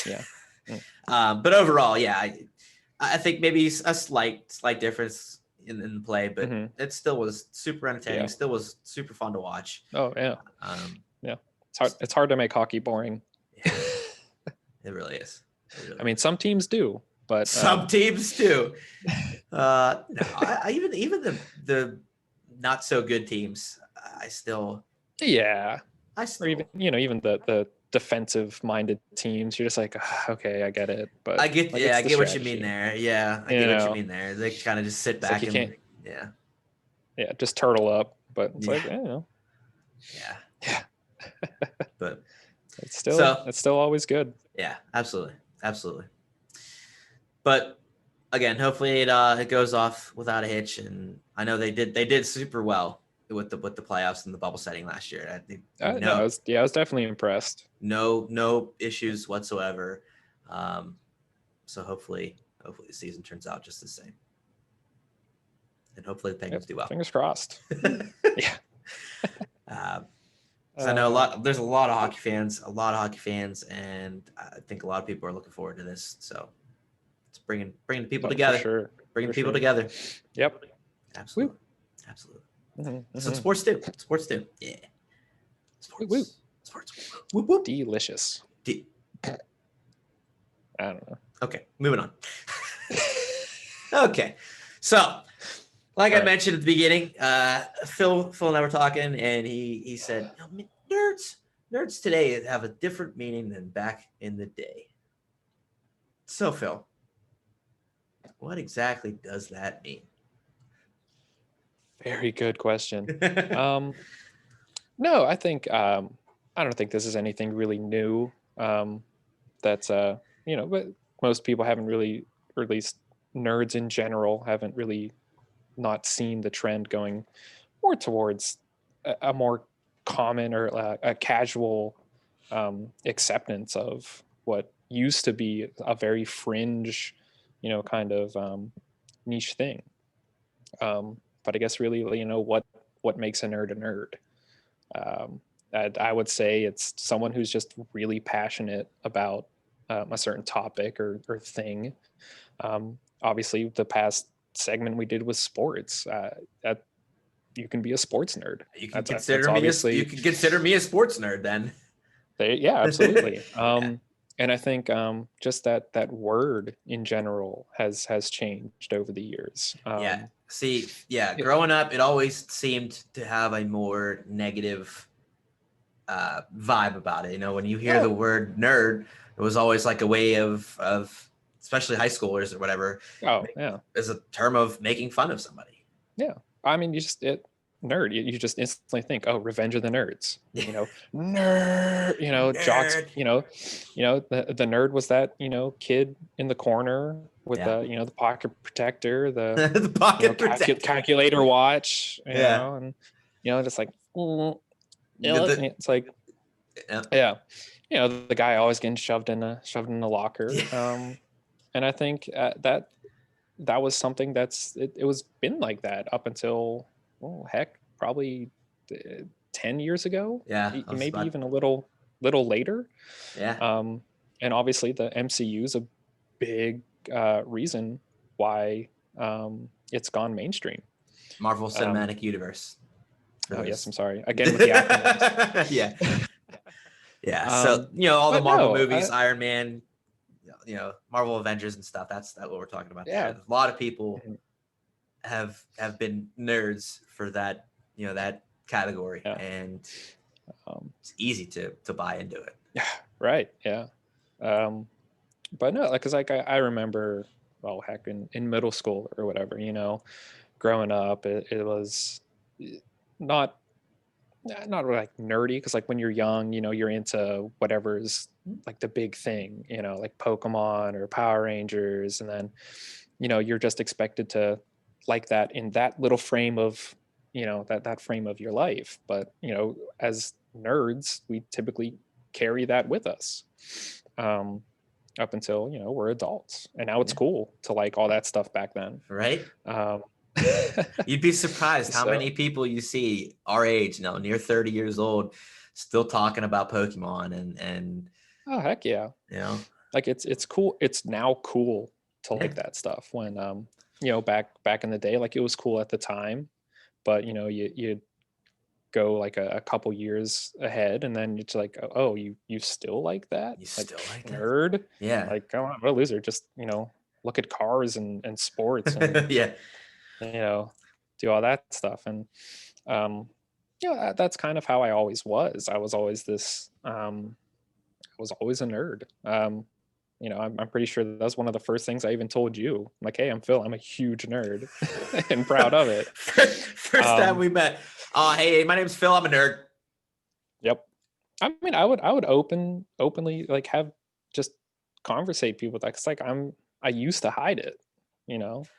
yeah. But overall, yeah, I think maybe a slight difference in the play, but it still was super entertaining. Yeah. Still was super fun to watch. Oh yeah. Yeah. It's hard to make hockey boring. Yeah. It really is. I mean, some teams do, but some teams do. No, even the not so good teams, I still. Or even the defensive minded teams, you're just like, okay, I get it, but I get what you mean there. Yeah, I get what you mean there. They kind of just sit back and just turtle up, but it's yeah. But it's still always good. Yeah, absolutely. But again, hopefully it goes off without a hitch, and I know they did super well with the playoffs and the bubble setting last year. I think I was definitely impressed. No issues whatsoever. So hopefully the season turns out just the same, and hopefully the Penguins do well. Fingers crossed. Yeah. So I know there's a lot of hockey fans, and I think a lot of people are looking forward to this. So it's bringing people together. For sure. Bringing people together. Yep. Absolutely. So sports too. Yeah. Sports. Whoop, whoop. Delicious. I don't know. Okay, moving on. Okay, so like I mentioned at the beginning, Phil and I were talking, and he said, nerds today have a different meaning than back in the day. So Phil, what exactly does that mean? Very good question. No, I think I don't think this is anything really new. That's but most people haven't really, or at least nerds in general, haven't really not seen the trend going more towards a more common or a casual acceptance of what used to be a very fringe, kind of niche thing. But I guess really, what makes a nerd a nerd? I would say it's someone who's just really passionate about a certain topic or thing. Obviously, the past segment we did was sports. That you can be a sports nerd. You can consider me a sports nerd then. Absolutely. And I think just that word in general has changed over the years. Growing up, it always seemed to have a more negative vibe about it. When you hear the word nerd, it was always like a way of especially high schoolers or whatever. Oh yeah, as a term of making fun of somebody. Yeah, I mean, nerd. You just instantly think, oh, Revenge of the Nerds. Nerd. Jocks. The nerd was that kid in the corner with the pocket protector, the pocket protector, calculator watch. And just like it's like the guy always getting shoved in the locker. And I think that was something it was been like that up until probably 10 years ago. Maybe even a little later. And obviously the MCU is a big reason why it's gone mainstream. Marvel Cinematic Universe. Yes, I'm sorry again with the acronyms. So all the Marvel movies, Iron Man, Marvel Avengers and stuff. That's what we're talking about. A lot of people have been nerds for that, that category, and it's easy to buy into it. Yeah. Right. Yeah. But no, because I remember, in middle school or whatever, growing up, it was not like nerdy, because like when you're young, you're into whatever's like the big thing, like Pokemon or Power Rangers, and then you're just expected to like that in that little frame of that frame of your life. But as nerds, we typically carry that with us up until we're adults, and now it's cool to like all that stuff back then, right? You'd be surprised how many people you see our age now, near 30 years old, still talking about Pokemon and oh heck yeah, like it's cool. It's now cool to like that stuff. When back in the day, like it was cool at the time, but you go like a couple years ahead, and then it's like, oh, you still like that? You still like nerd? That? Yeah. Like, come on, what a loser. Just look at cars and sports and do all that stuff. And that's kind of how I always was. I was always this I was always a nerd. I'm pretty sure that's one of the first things I even told you. I'm like, hey, I'm Phil. I'm a huge nerd and proud of it. First time we met. Hey, my name's Phil. I'm a nerd. Yep. I mean, I would openly like have just conversate people with that. Cause like I used to hide it,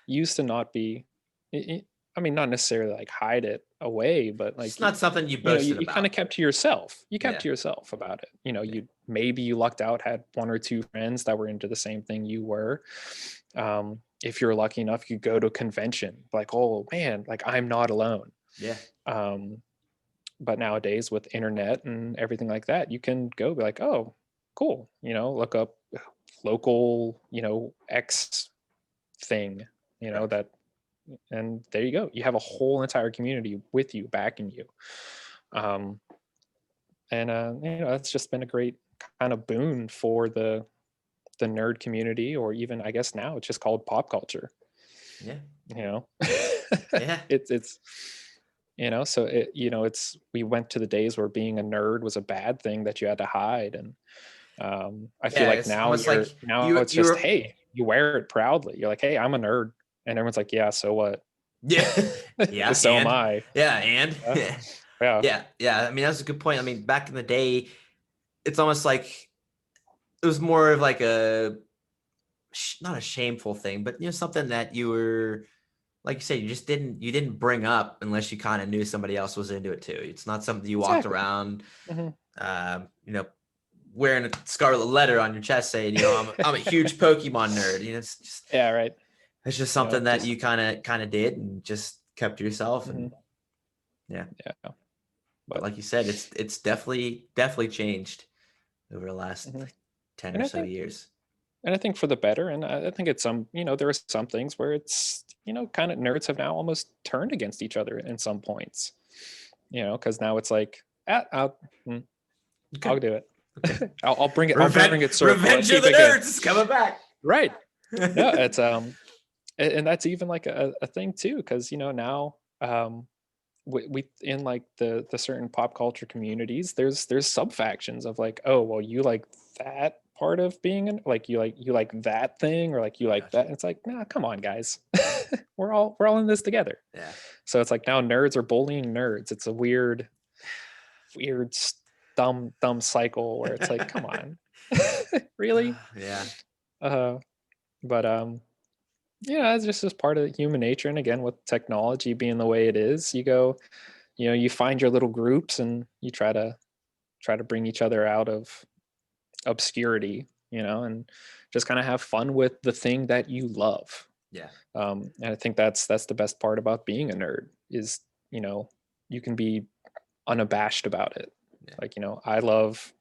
used to not be, I mean, not necessarily like hide it away, but like it's not something you boasted you kind of kept to yourself. You kept to yourself about it. You lucked out, had one or two friends that were into the same thing you were. If you're lucky enough, you go to a convention, like, oh man, like I'm not alone. Yeah. But nowadays with internet and everything like that, you can go be like, oh, cool. Look up local, X thing, that, and there you go. You have a whole entire community with you, backing you. It's just been a great kind of boon for the nerd community, or even I guess now it's just called pop culture. Yeah. Yeah. It's so it's we went to the days where being a nerd was a bad thing that you had to hide, and I feel like now it's just hey, you wear it proudly. You're like, hey, I'm a nerd, and everyone's like, yeah, so what? Yeah. So am I. Yeah, and yeah. I mean, that's a good point. I mean, back in the day, it's almost like it was more of like not a shameful thing, but something that you were, like you said, you didn't bring up unless you kind of knew somebody else was into it too. It's not something you walked around, wearing a scarlet letter on your chest saying, I'm a huge Pokemon nerd. It's just right. It's just something that you kind of did and just kept to yourself. And but like you said, it's definitely changed over the last 10 or so years. And I think for the better. And I think it's there are some things where it's, kind of nerds have now almost turned against each other in some points, because now it's like, I'll do it. Okay. I'll bring it. I'll bring it. Revenge of the Nerds is coming back. Right. No, it's and that's even like a thing too, because now we in like the certain pop culture communities, there's sub factions of like, oh well, you like that part of being like you like that thing, or like you like that. And it's like, nah, come on guys. we're all in this together. Yeah. So it's like now nerds are bullying nerds. It's a weird dumb cycle where it's like, come on. Really? Yeah. But yeah, it's just part of human nature. And again, with technology being the way it is, you find your little groups and you try to bring each other out of obscurity, and just kind of have fun with the thing that you love. Yeah. And I think that's the best part about being a nerd is, you can be unabashed about it. Yeah. Like, I love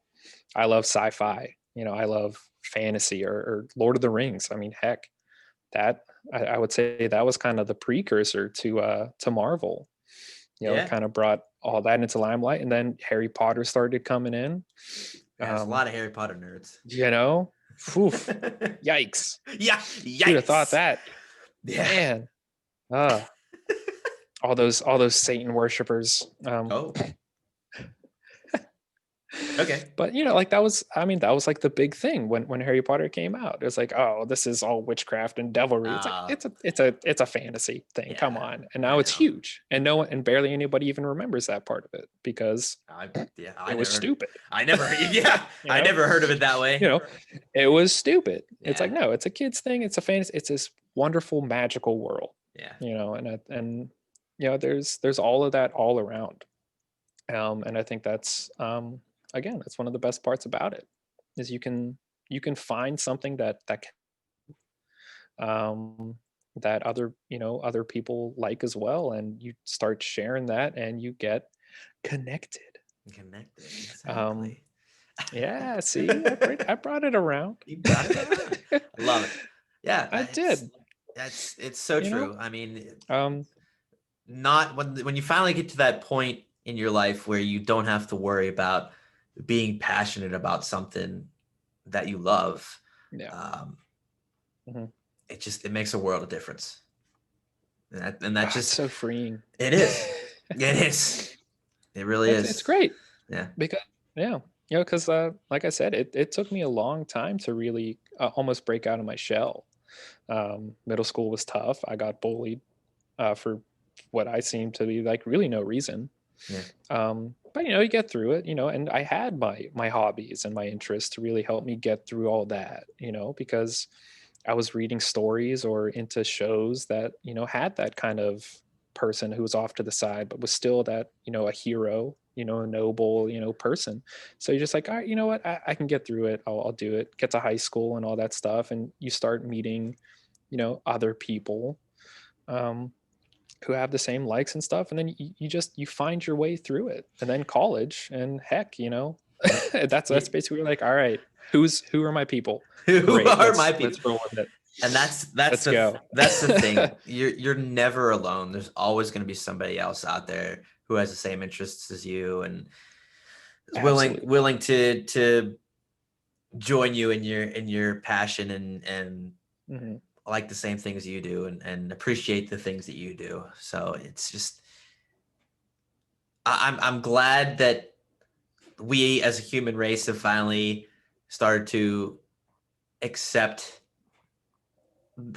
sci-fi, I love fantasy or Lord of the Rings. I mean, heck, that I would say that was kind of the precursor to Marvel. It kind of brought all that into limelight, and then Harry Potter started coming in. There's a lot of Harry Potter nerds. Oof, yikes! Yeah, yikes! Who'd have thought that? Yeah. Man, all those Satan worshippers. Okay. But like that was like the big thing when Harry Potter came out. It was like, oh, this is all witchcraft and devilry. It's like it's a fantasy thing. Yeah, come on. And now it's huge. And barely anybody even remembers that part of it because it was stupid. I never I never heard of it that way. It was stupid. Yeah. It's like, no, it's a kid's thing. It's a fantasy. It's this wonderful magical world. Yeah. And there's all of that all around. And I think that's again, that's one of the best parts about it is you can find something that other people like as well, and you start sharing that and you get connected. Exactly. Yeah, see, I brought it around. You brought it around. I love it. Yeah, I did. It's so true. I mean, not when you finally get to that point in your life where you don't have to worry about being passionate about something that you love. Yeah. It makes a world of difference. And that just so freeing. It is. It is. It really is. It's great. Yeah. Because like I said, it took me a long time to really almost break out of my shell. Middle school was tough. I got bullied for what I seemed to be like really no reason. Yeah. But you get through it, and I had my hobbies and my interests to really help me get through all that, because I was reading stories or into shows that, had that kind of person who was off to the side, but was still that, a hero, a noble, person. So you're just like, all right, you know what, I can get through it. I'll do it. Get to high school and all that stuff. And you start meeting, other people, who have the same likes and stuff, and then you find your way through it. And then college, and heck, that's basically like, all right, who are my people? Who are my people? Let's roll with it. And that's the thing. You're never alone. There's always going to be somebody else out there who has the same interests as you and is willing to join you in your passion and mm-hmm. like the same things you do and appreciate the things that you do. So it's just, I'm glad that we as a human race have finally started to accept,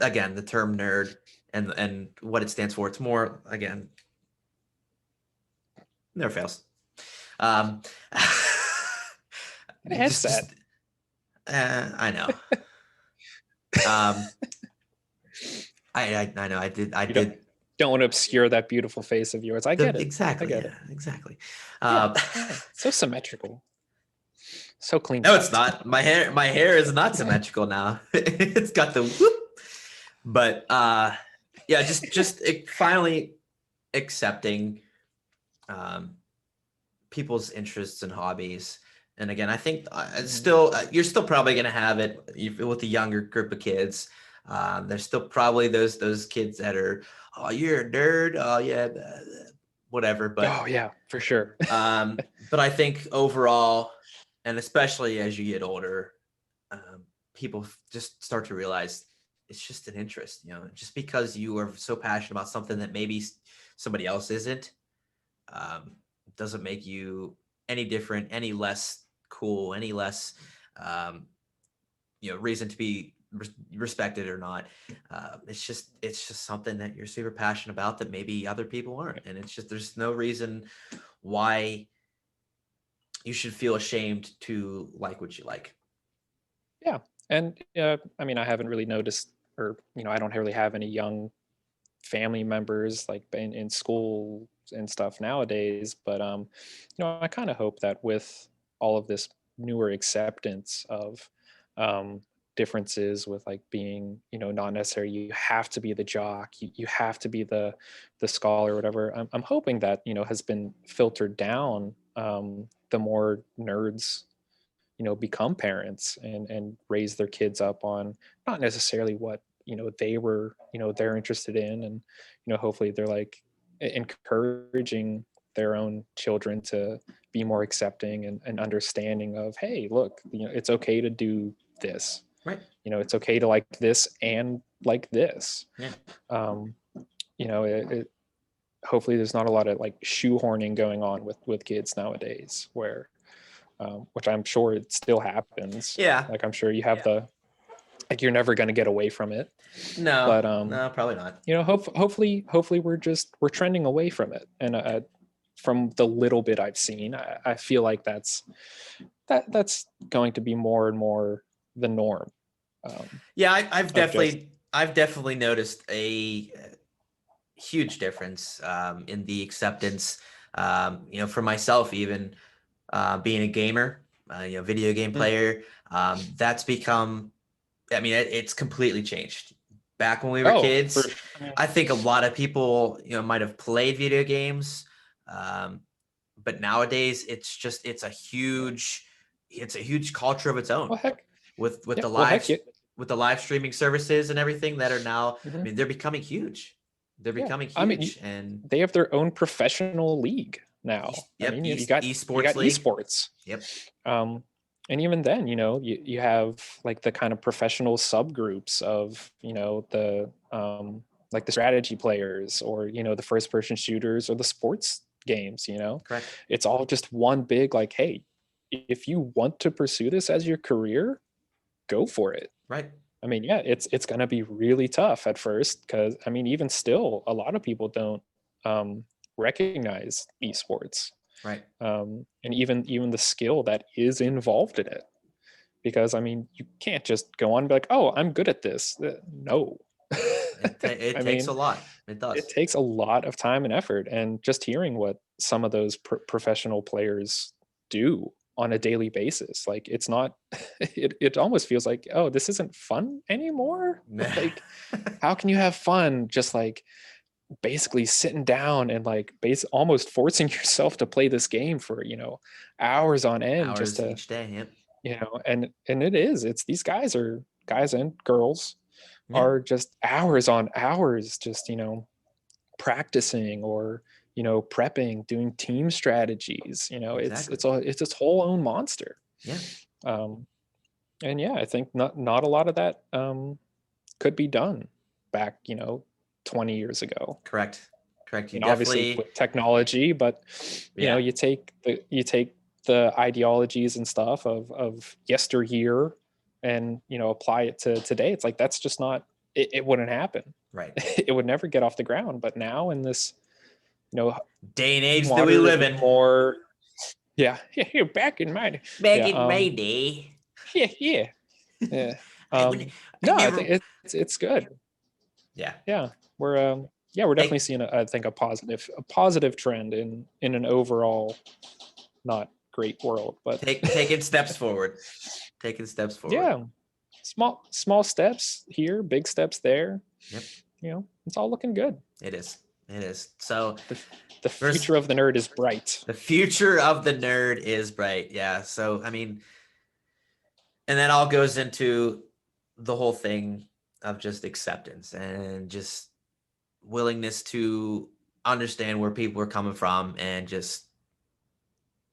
again, the term nerd and what it stands for. It's more, again, never fails. Headset. I know. I know. I did. Don't want to obscure that beautiful face of yours. I get it. Exactly. I get it. Exactly. So symmetrical. So clean. No, it's not. My hair is not symmetrical now. It's got the whoop. But yeah, just finally accepting people's interests and hobbies. And again, I think you're still probably going to have it with the younger group of kids. There's still probably those kids that are, oh, you're a nerd. Oh yeah, whatever. But oh yeah, for sure. But I think overall, and especially as you get older, people just start to realize it's just an interest. Just because you are so passionate about something that maybe somebody else isn't, doesn't make you any different, any less cool, any less, reason to be respected or not. It's just something that you're super passionate about that maybe other people aren't. And it's just, there's no reason why you should feel ashamed to like what you like. Yeah. And I mean, I haven't really noticed, or, I don't really have any young family members like in school and stuff nowadays, but I kind of hope that with all of this newer acceptance of differences, with like being, not necessarily you have to be the jock, you have to be the scholar or whatever. I'm hoping that has been filtered down, the more nerds become parents and raise their kids up on not necessarily what they were they're interested in, and hopefully they're like encouraging their own children to be more accepting and understanding of, hey, look, it's okay to do this, right? It's okay to like this and like this. Yeah. Hopefully there's not a lot of like shoehorning going on with kids nowadays, where which I'm sure it still happens. Yeah. Like I'm sure you have like you're never going to get away from it. No, but no, probably not. Hopefully we're trending away from it. And from the little bit I've seen, I feel like that's going to be more and more the norm. Yeah, I've definitely noticed a huge difference in the acceptance. For myself, even being a gamer, video game player, that's become, I mean, it's completely changed. Back when we were kids, I think a lot of people, might have played video games, but nowadays it's a huge culture of its own. Well, heck, with yeah, the well, live with the live streaming services and everything that are now, mm-hmm. I mean, they're becoming huge. They're becoming huge. I mean, and they have their own professional league now. Yep, I mean, you got esports. Yep. And even then, you have like the kind of professional subgroups of, the like the strategy players, or, the first person shooters, or the sports games, Correct. It's all just one big, like, hey, if you want to pursue this as your career, go for it. Right. I mean, yeah, it's going to be really tough at first, because I mean, even still, a lot of people don't recognize esports. Right. And even the skill that is involved in it, because I mean, you can't just go on and be like, oh, I'm good at this. No. It takes a lot. It does. It takes a lot of time and effort. And just hearing what some of those professional players do on a daily basis, like, it's not, it almost feels like, oh, this isn't fun anymore. Like, how can you have fun just like basically sitting down and like almost forcing yourself to play this game for hours on end, just to each day? Yep. And it's these guys and girls are just hours on hours, just practicing, or prepping, doing team strategies. Exactly. It's this whole own monster. And I think not a lot of that could be done back 20 years ago. Correct. Obviously with technology, but you take the ideologies and stuff of yesteryear and apply it to today. It's like, that's just not, it wouldn't happen. Right. It would never get off the ground. But now in this day and age that we live in, more back in my day. Yeah. I think it's good. We're definitely seeing I think a positive trend in an overall not great world, but taking steps forward. Yeah. Small steps here, big steps there. Yep. It's all looking good. It is. So the future of the nerd is bright. The future of the nerd is bright. Yeah. So, I mean, and that all goes into the whole thing of just acceptance and just willingness to understand where people are coming from, and just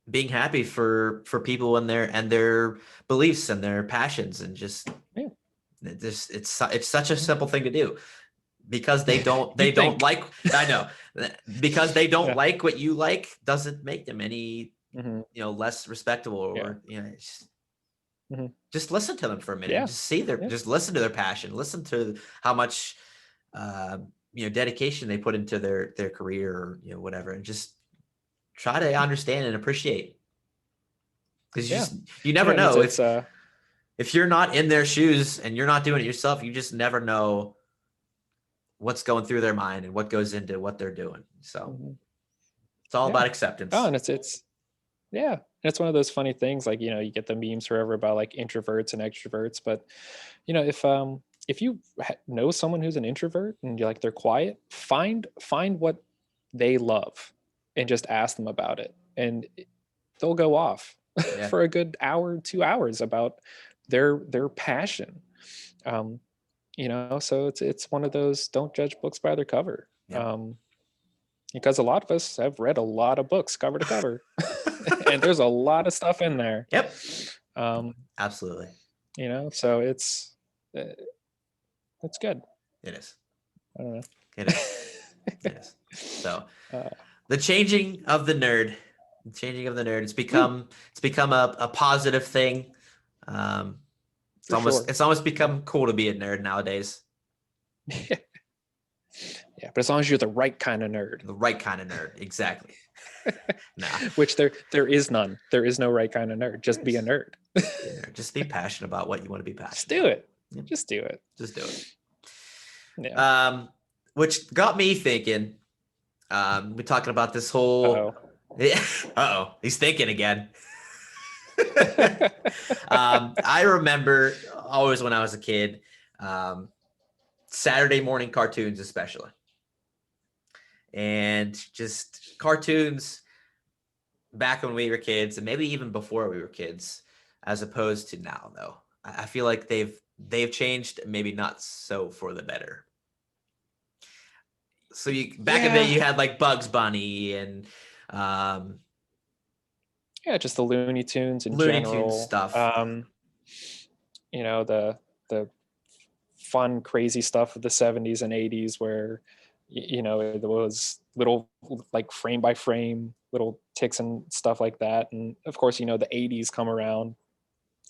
being happy for people and their beliefs and their passions, and just it's such a simple thing to do. because they don't like, I know, because they don't like what you like doesn't make them any, less respectable or, just listen to them for a minute. Just listen to their passion, listen to how much, dedication they put into their career or, whatever, and just try to understand and appreciate. Because you never know if you're not in their shoes and you're not doing it yourself, you just never know what's going through their mind and what goes into what they're doing. So it's all about acceptance. Oh, and it's one of those funny things, like, you get the memes forever about like introverts and extroverts, but if you know someone who's an introvert and you're like, they're quiet, find what they love and just ask them about it, and they'll go off for a good hour, 2 hours about their passion. So it's one of those, don't judge books by their cover. Because a lot of us have read a lot of books cover to cover and there's a lot of stuff in there. Absolutely. So it's good. It is. I don't know. It is. It is. So the changing of the nerd, it's become a positive thing. It's almost become cool to be a nerd nowadays. Yeah, but as long as you're the right kind of nerd. The right kind of nerd, exactly. Which there is none. There is no right kind of nerd. Just be a nerd. Just be passionate about what you want to be passionate. Just do it. Just do it. Just do it. Yeah. Which got me thinking. We're talking about this whole. He's thinking again. I remember always when I was a kid, Saturday morning cartoons especially, and just cartoons back when we were kids, and maybe even before we were kids, as opposed to now. Though I feel like they've changed, maybe not so for the better. So back in the day, you had like Bugs Bunny and just the Looney Tunes in Looney general Tunes stuff. The fun, crazy stuff of the 70s and 80s where, it was little like frame by frame, little ticks and stuff like that. And of course, the 80s come around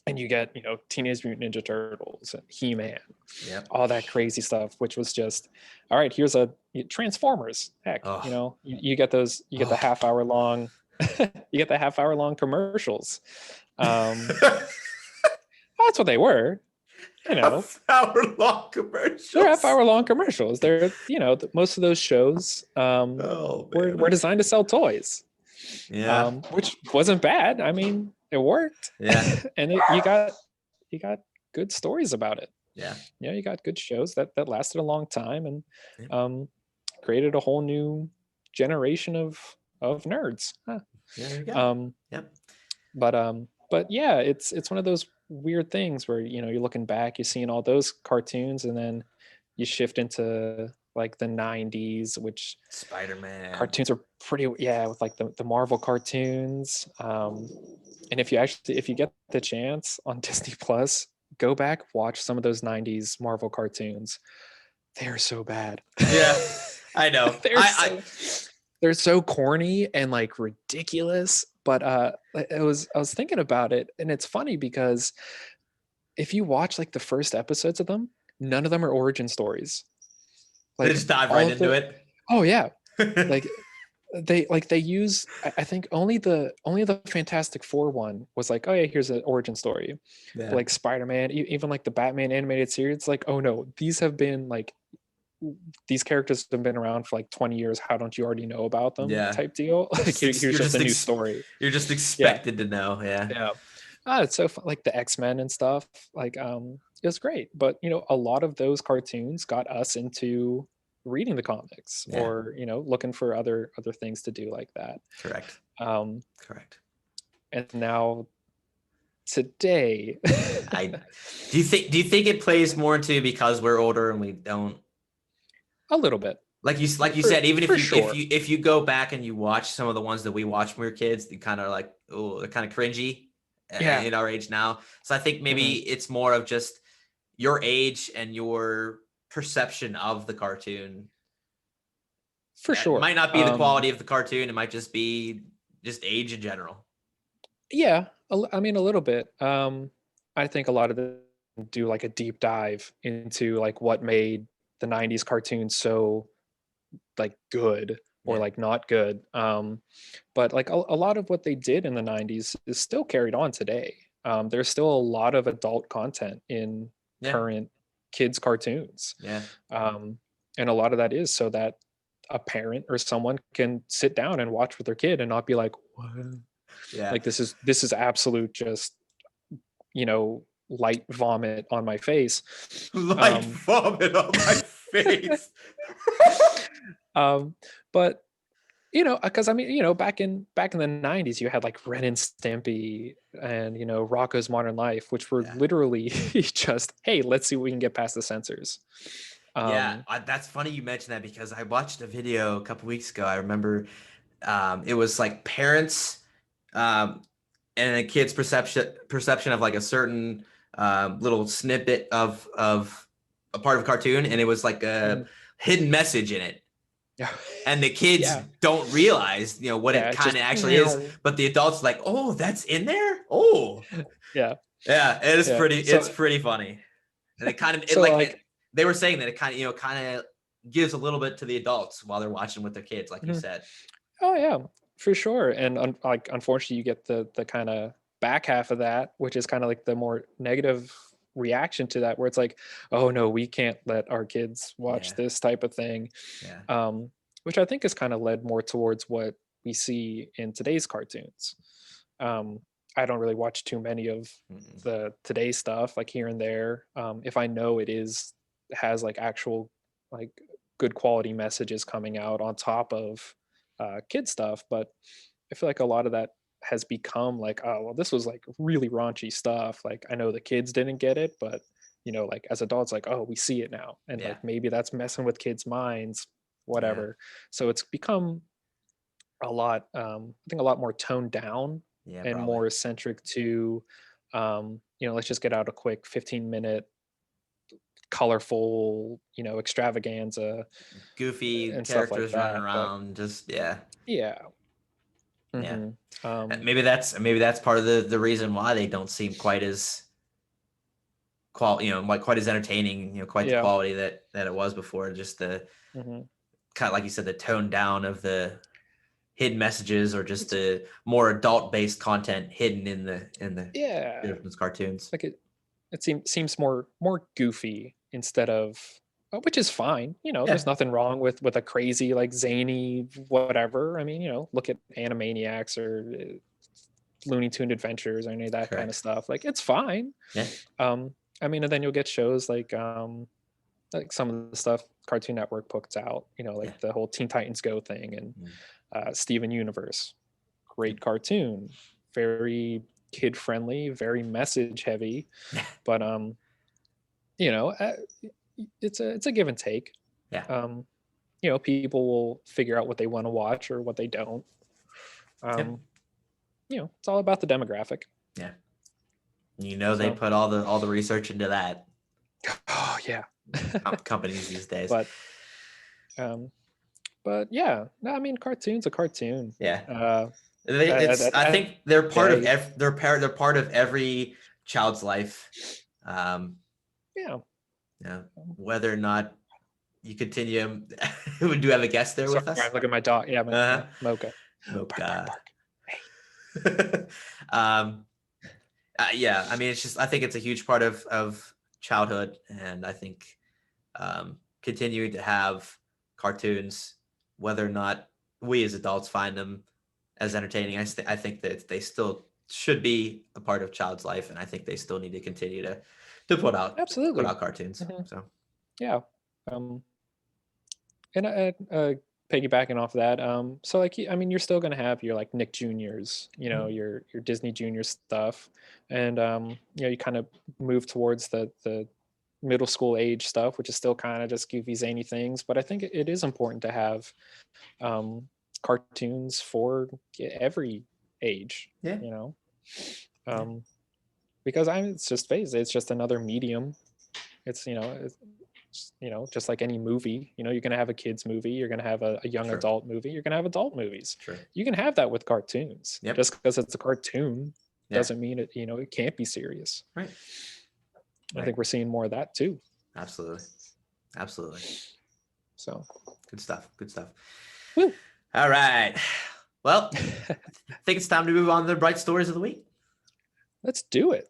and you get, Teenage Mutant Ninja Turtles, He-Man, all that crazy stuff, which was just, all right, here's a Transformers. Heck, you get those, you get the half-hour long, commercials. That's what they were. Half-hour-long commercials. They're half-hour-long commercials. They're, most of those shows were designed to sell toys. Yeah. Which wasn't bad. I mean, it worked. Yeah. And you got good stories about it. Yeah. You got good shows that lasted a long time and created a whole new generation of nerds. Huh. Yeah, there you go. But yeah, it's one of those weird things where, you're looking back, you're seeing all those cartoons, and then you shift into like the 90s, which Spider-Man cartoons are pretty, with like the Marvel cartoons. And if you get the chance on Disney Plus, go back, watch some of those 90s Marvel cartoons. They're so bad. Yeah, I know. They're so corny and like ridiculous. But I was thinking about it, and it's funny because if you watch like the first episodes of them, none of them are origin stories. Like, they just dive right into it. Oh yeah, like they use. I think only the Fantastic Four one was like, oh yeah, here's an origin story. Yeah. Like Spider-Man, even like the Batman animated series, it's like, oh no, these characters have been around for like 20 years. How don't you already know about them? Type deal. Like here's just a new story. You're just expected to know. Yeah. It's so fun. Like the X-Men and stuff. Like it was great. But a lot of those cartoons got us into reading the comics or looking for other things to do like that. Correct. Correct. And now today, do you think it plays more into because we're older and we don't? A little bit. Like you said, even if you go back and you watch some of the ones that we watched when we were kids, they kind of like, oh, they're kind of cringy in our age now. So I think maybe it's more of just your age and your perception of the cartoon. For sure. It might not be the quality of the cartoon. It might just be just age in general. Yeah, I mean, a little bit. I think a lot of them do like a deep dive into like what made the 90s cartoons so like good or like not good. But like a lot of what they did in the 90s is still carried on today. There's still a lot of adult content in current kids cartoons. And a lot of that is so that a parent or someone can sit down and watch with their kid and not be like, what? Like this is absolute just, you know, light vomit on my face. Light vomit on my face. But you know, because I mean, you know, back in the 90s, you had like Ren and Stimpy and, you know, Rocko's Modern Life, which were literally just, hey, let's see what we can get past the censors. That's funny you mentioned that, because I watched a video a couple weeks ago. I remember it was like parents and a kid's perception of like a certain little snippet of a part of a cartoon, and it was like a hidden message in it. And the kids don't realize, you know, what it kind of actually is, but the adults like, oh, that's in there. Oh, yeah, it is pretty. It's pretty funny, and it kind of they were saying that it kind of gives a little bit to the adults while they're watching with their kids, like you said. Oh yeah, for sure. And like unfortunately, you get the kind of back half of that, which is kind of like the more negative reaction to that, where it's like, oh no, we can't let our kids watch this type of thing. Which I think has kind of led more towards what we see in today's cartoons. I don't really watch too many of the today's stuff, like here and there. If I know it has like actual like good quality messages coming out on top of kid stuff, but I feel like a lot of that has become like, oh well, this was like really raunchy stuff. Like I know the kids didn't get it, but you know, like as adults, like, oh, we see it now, and like maybe that's messing with kids' minds, whatever. So it's become a lot, I think a lot more toned down and more centric to, you know, let's just get out a quick 15-minute colorful, you know, extravaganza, goofy and characters stuff like running around, but, just maybe that's part of the reason why they don't seem quite as quite as entertaining, you know, quite the quality that it was before. Just the kind of, like you said, the tone down of the hidden messages, or just the more adult based content hidden in the different cartoons. Like it seems more goofy instead of, which is fine. You know, there's nothing wrong with a crazy like zany whatever. I mean, you know, look at Animaniacs or Looney Tune Adventures or any of that kind of stuff. Like it's fine. I mean, and then you'll get shows like some of the stuff Cartoon Network puts out, you know, like the whole Teen Titans Go thing, and Steven Universe, great cartoon, very kid friendly, very message heavy, but you know, it's a give and take. You know, people will figure out what they want to watch or what they don't. You know, it's all about the demographic. You know, they put all the research into that. Oh yeah. Companies these days. But yeah, no, I mean, cartoon's a cartoon. I think they're part of they're part of every child's life. Whether or not you continue. We do have a guest there with us. Look at my dog. Yeah, Mocha. Mocha. I mean, it's just, I think it's a huge part of childhood, and I think continuing to have cartoons, whether or not we as adults find them as entertaining, I think that they still should be a part of child's life, and I think they still need to continue to put out cartoons. So and piggybacking off that, so like, I mean, you're still gonna have your like Nick Juniors, you know, your Disney Junior stuff, and you know, you kind of move towards the middle school age stuff, which is still kind of just goofy zany things, but I think it is important to have cartoons for every age, you know, because it's just another medium. It's, you know, just like any movie, you're going to have a kids movie, you're going to have a young adult movie, you're going to have adult movies. You can have that with cartoons. Just because it's a cartoon doesn't mean it can't be serious. Right. I think we're seeing more of that too. Absolutely. So good stuff. Woo. All right. Well, I think it's time to move on to the bright stories of the week. Let's do it.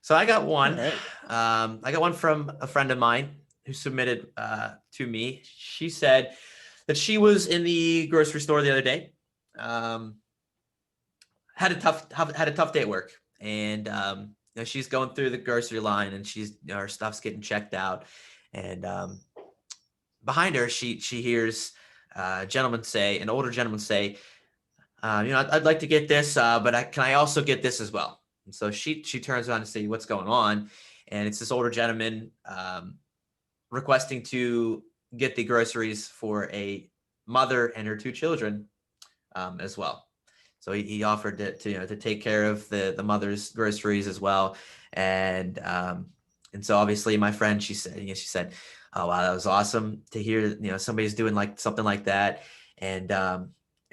So I got one. Right. I got one from a friend of mine who submitted to me. She said that she was in the grocery store the other day. Had a tough day at work, and she's going through the grocery line, and her stuff's getting checked out, and behind her she hears an older gentleman say, I'd like to get this, but can I also get this as well? And so she turns around and says, what's going on? And it's this older gentleman requesting to get the groceries for a mother and her 2 children as well. So he offered to take care of the mother's groceries as well. And so obviously my friend, she said, oh, wow, that was awesome to hear, somebody's doing like something like that. And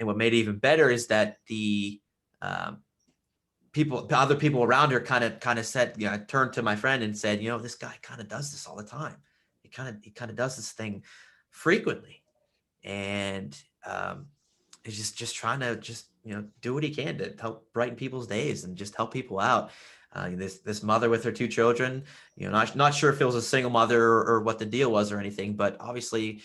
what made it even better is that the other people around her kind of said, turned to my friend and said, this guy kind of does this all the time. He kind of does this thing frequently, and he's just trying to do what he can to help brighten people's days and just help people out. This mother with her 2 children, not sure if it was a single mother or what the deal was or anything, but obviously,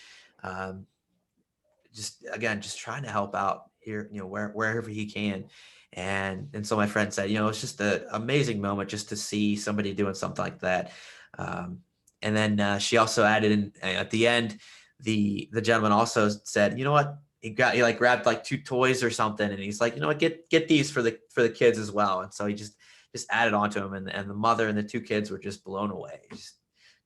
just trying to help out here, wherever he can. And so my friend said, it's just an amazing moment just to see somebody doing something like that. And then she also added in at the end, the gentleman also said, what, he grabbed like 2 toys or something, and he's like, what, get these for the kids as well. And so he just added on to him, and the mother and the 2 kids were just blown away,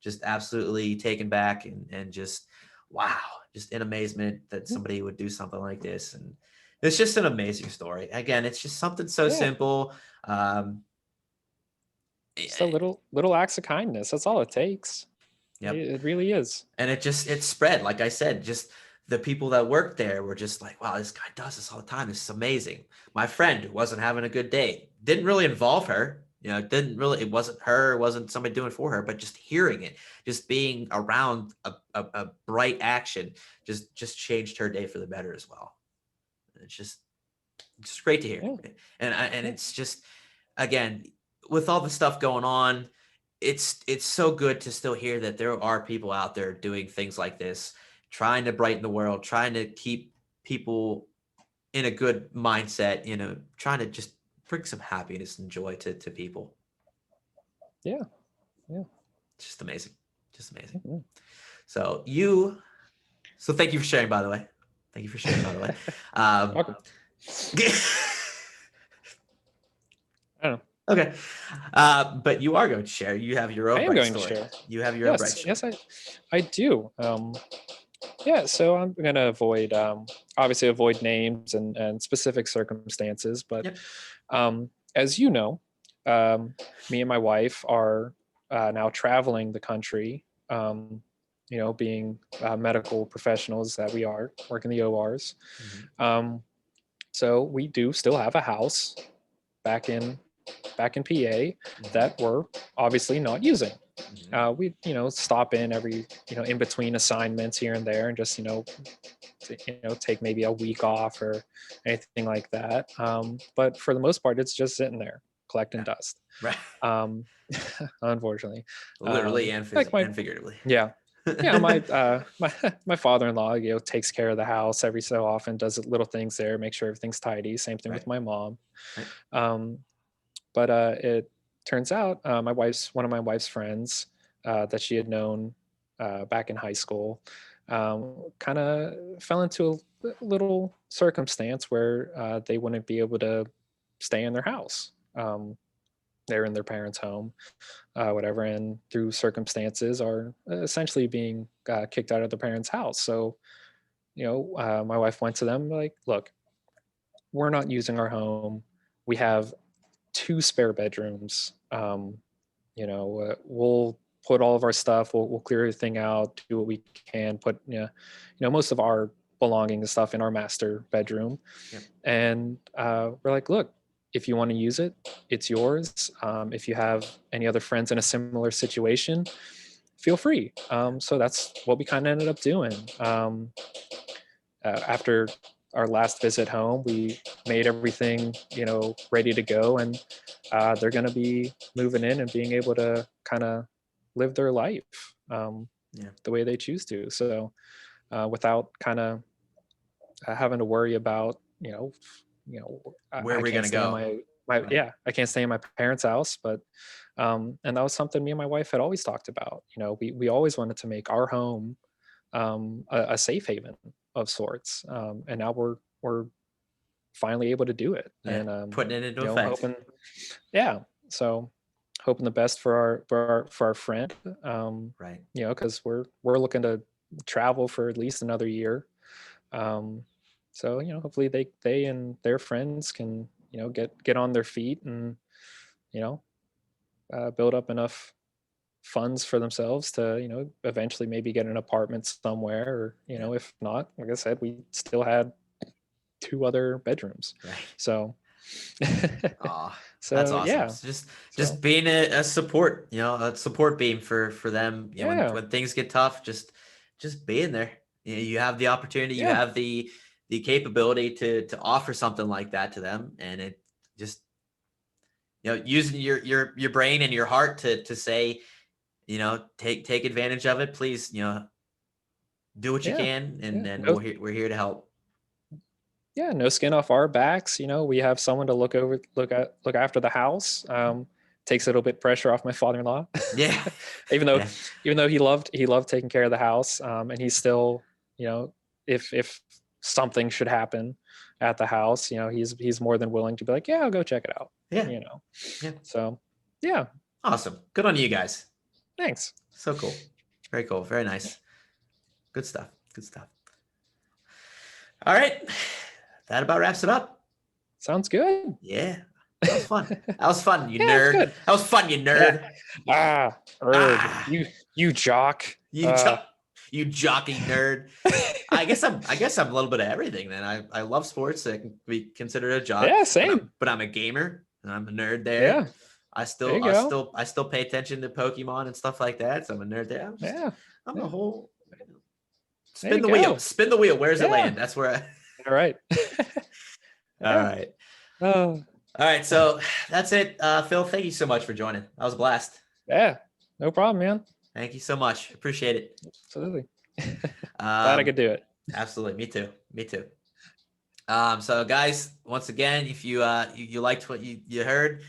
just absolutely taken back, and just wow, just in amazement that somebody would do something like this. And it's just an amazing story. Again, it's just something so simple. Just a little acts of kindness. That's all it takes. Yep. It really is. And it spread. Like I said, just the people that worked there were just like, wow, this guy does this all the time. This is amazing. My friend who wasn't having a good day, didn't really involve her. It wasn't her, it wasn't somebody doing it for her, but just hearing it, just being around a bright action, just changed her day for the better as well. It's just great to hear. Yeah. And it's just, again, with all the stuff going on, it's so good to still hear that there are people out there doing things like this, trying to brighten the world, trying to keep people in a good mindset, trying to just bring some happiness and joy to people. Yeah. It's just amazing. Mm-hmm. So thank you for sharing, by the way. Welcome. I don't know. Okay. But you are going to share. You have your own I am going to share. You have your own bright story. Yes, I do. So I'm going to obviously avoid names and specific circumstances. But as you know, me and my wife are now traveling the country, being medical professionals that we are, working the ORs. Mm-hmm. So we do still have a house back in PA that we're obviously not using. We stop in every in between assignments here and there, and just take maybe a week off or anything like that. But for the most part, it's just sitting there collecting dust. Right. Unfortunately, literally and figuratively. Yeah. Yeah, my father-in-law, takes care of the house every so often, does little things there, make sure everything's tidy. Same thing with my mom. Right. But it turns out one of my wife's friends that she had known back in high school kind of fell into a little circumstance where they wouldn't be able to stay in their house. They're in their parents' home, whatever, and through circumstances are essentially being kicked out of their parents' house. So, my wife went to them like, look, we're not using our home. We have 2 spare bedrooms. We'll put all of our stuff. We'll clear everything out, do what we can, put most of our belongings and stuff in our master bedroom. Yep. And we're like, look, if you want to use it, it's yours. If you have any other friends in a similar situation, feel free. So that's what we kind of ended up doing. After our last visit home, we made everything, ready to go, and they're going to be moving in and being able to kind of live their life the way they choose to. So without kind of having to worry about, where are we going to go? I can't stay in my parents' house, but and that was something me and my wife had always talked about. We always wanted to make our home a safe haven of sorts, and now we're finally able to do it, and putting it into effect. So hoping the best for our friend, right? Because we're looking to travel for at least another year. So hopefully they and their friends can get on their feet and build up enough funds for themselves to eventually maybe get an apartment somewhere, or if not, like I said, we still had 2 other bedrooms, right? So so that's awesome. Yeah, just being a support, a support beam for them, when things get tough, just being there. You have the opportunity, you have the capability to offer something like that to them, and it just using your brain and your heart to say, take advantage of it, please, do what you can, and then we're here to help. Yeah, no skin off our backs. We have someone to look after the house. Takes a little bit pressure off my father-in-law. Yeah. even though he loved taking care of the house, and he's still, if something should happen at the house, he's more than willing to be like, yeah, I'll go check it out. Yeah. Yeah. So yeah. Awesome. Good on you guys. Thanks. So cool. Very cool. Very nice. Good stuff. Good stuff. All right. That about wraps it up. Sounds good. Yeah. That was fun. That was fun, you nerd. Good. That was fun, you nerd. You jock. You jockey nerd. I guess I'm a little bit of everything then. I love sports. I can be considered a jock. Yeah, same. But I'm a gamer and I'm a nerd there. Yeah. I still pay attention to Pokemon and stuff like that. So I'm a nerd there. I'm a whole spin the wheel. Spin the wheel. Where's it land? That's where All right. All right. All right. So that's it. Phil, thank you so much for joining. That was a blast. Yeah. No problem, man. Thank you so much. Appreciate it. Absolutely. Glad I could do it. Absolutely. Me too. So guys, once again, if you liked what you heard,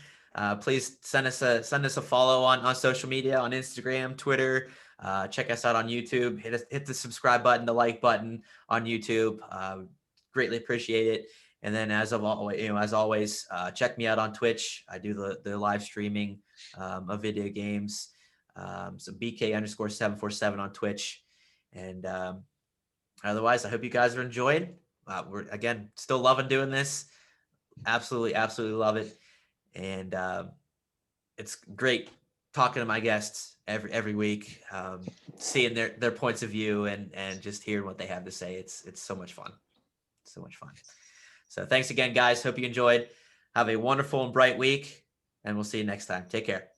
please send us a follow on social media, on Instagram, Twitter. Check us out on YouTube. Hit the subscribe button, the like button on YouTube. Greatly appreciate it. And then as always, check me out on Twitch. I do the live streaming of video games. So BK_747 on Twitch. And otherwise, I hope you guys are enjoying. We're again still loving doing this. Absolutely love it. And it's great talking to my guests every week, seeing their points of view and just hearing what they have to say. It's so much fun. So much fun. So thanks again, guys. Hope you enjoyed. Have a wonderful and bright week, and we'll see you next time. Take care.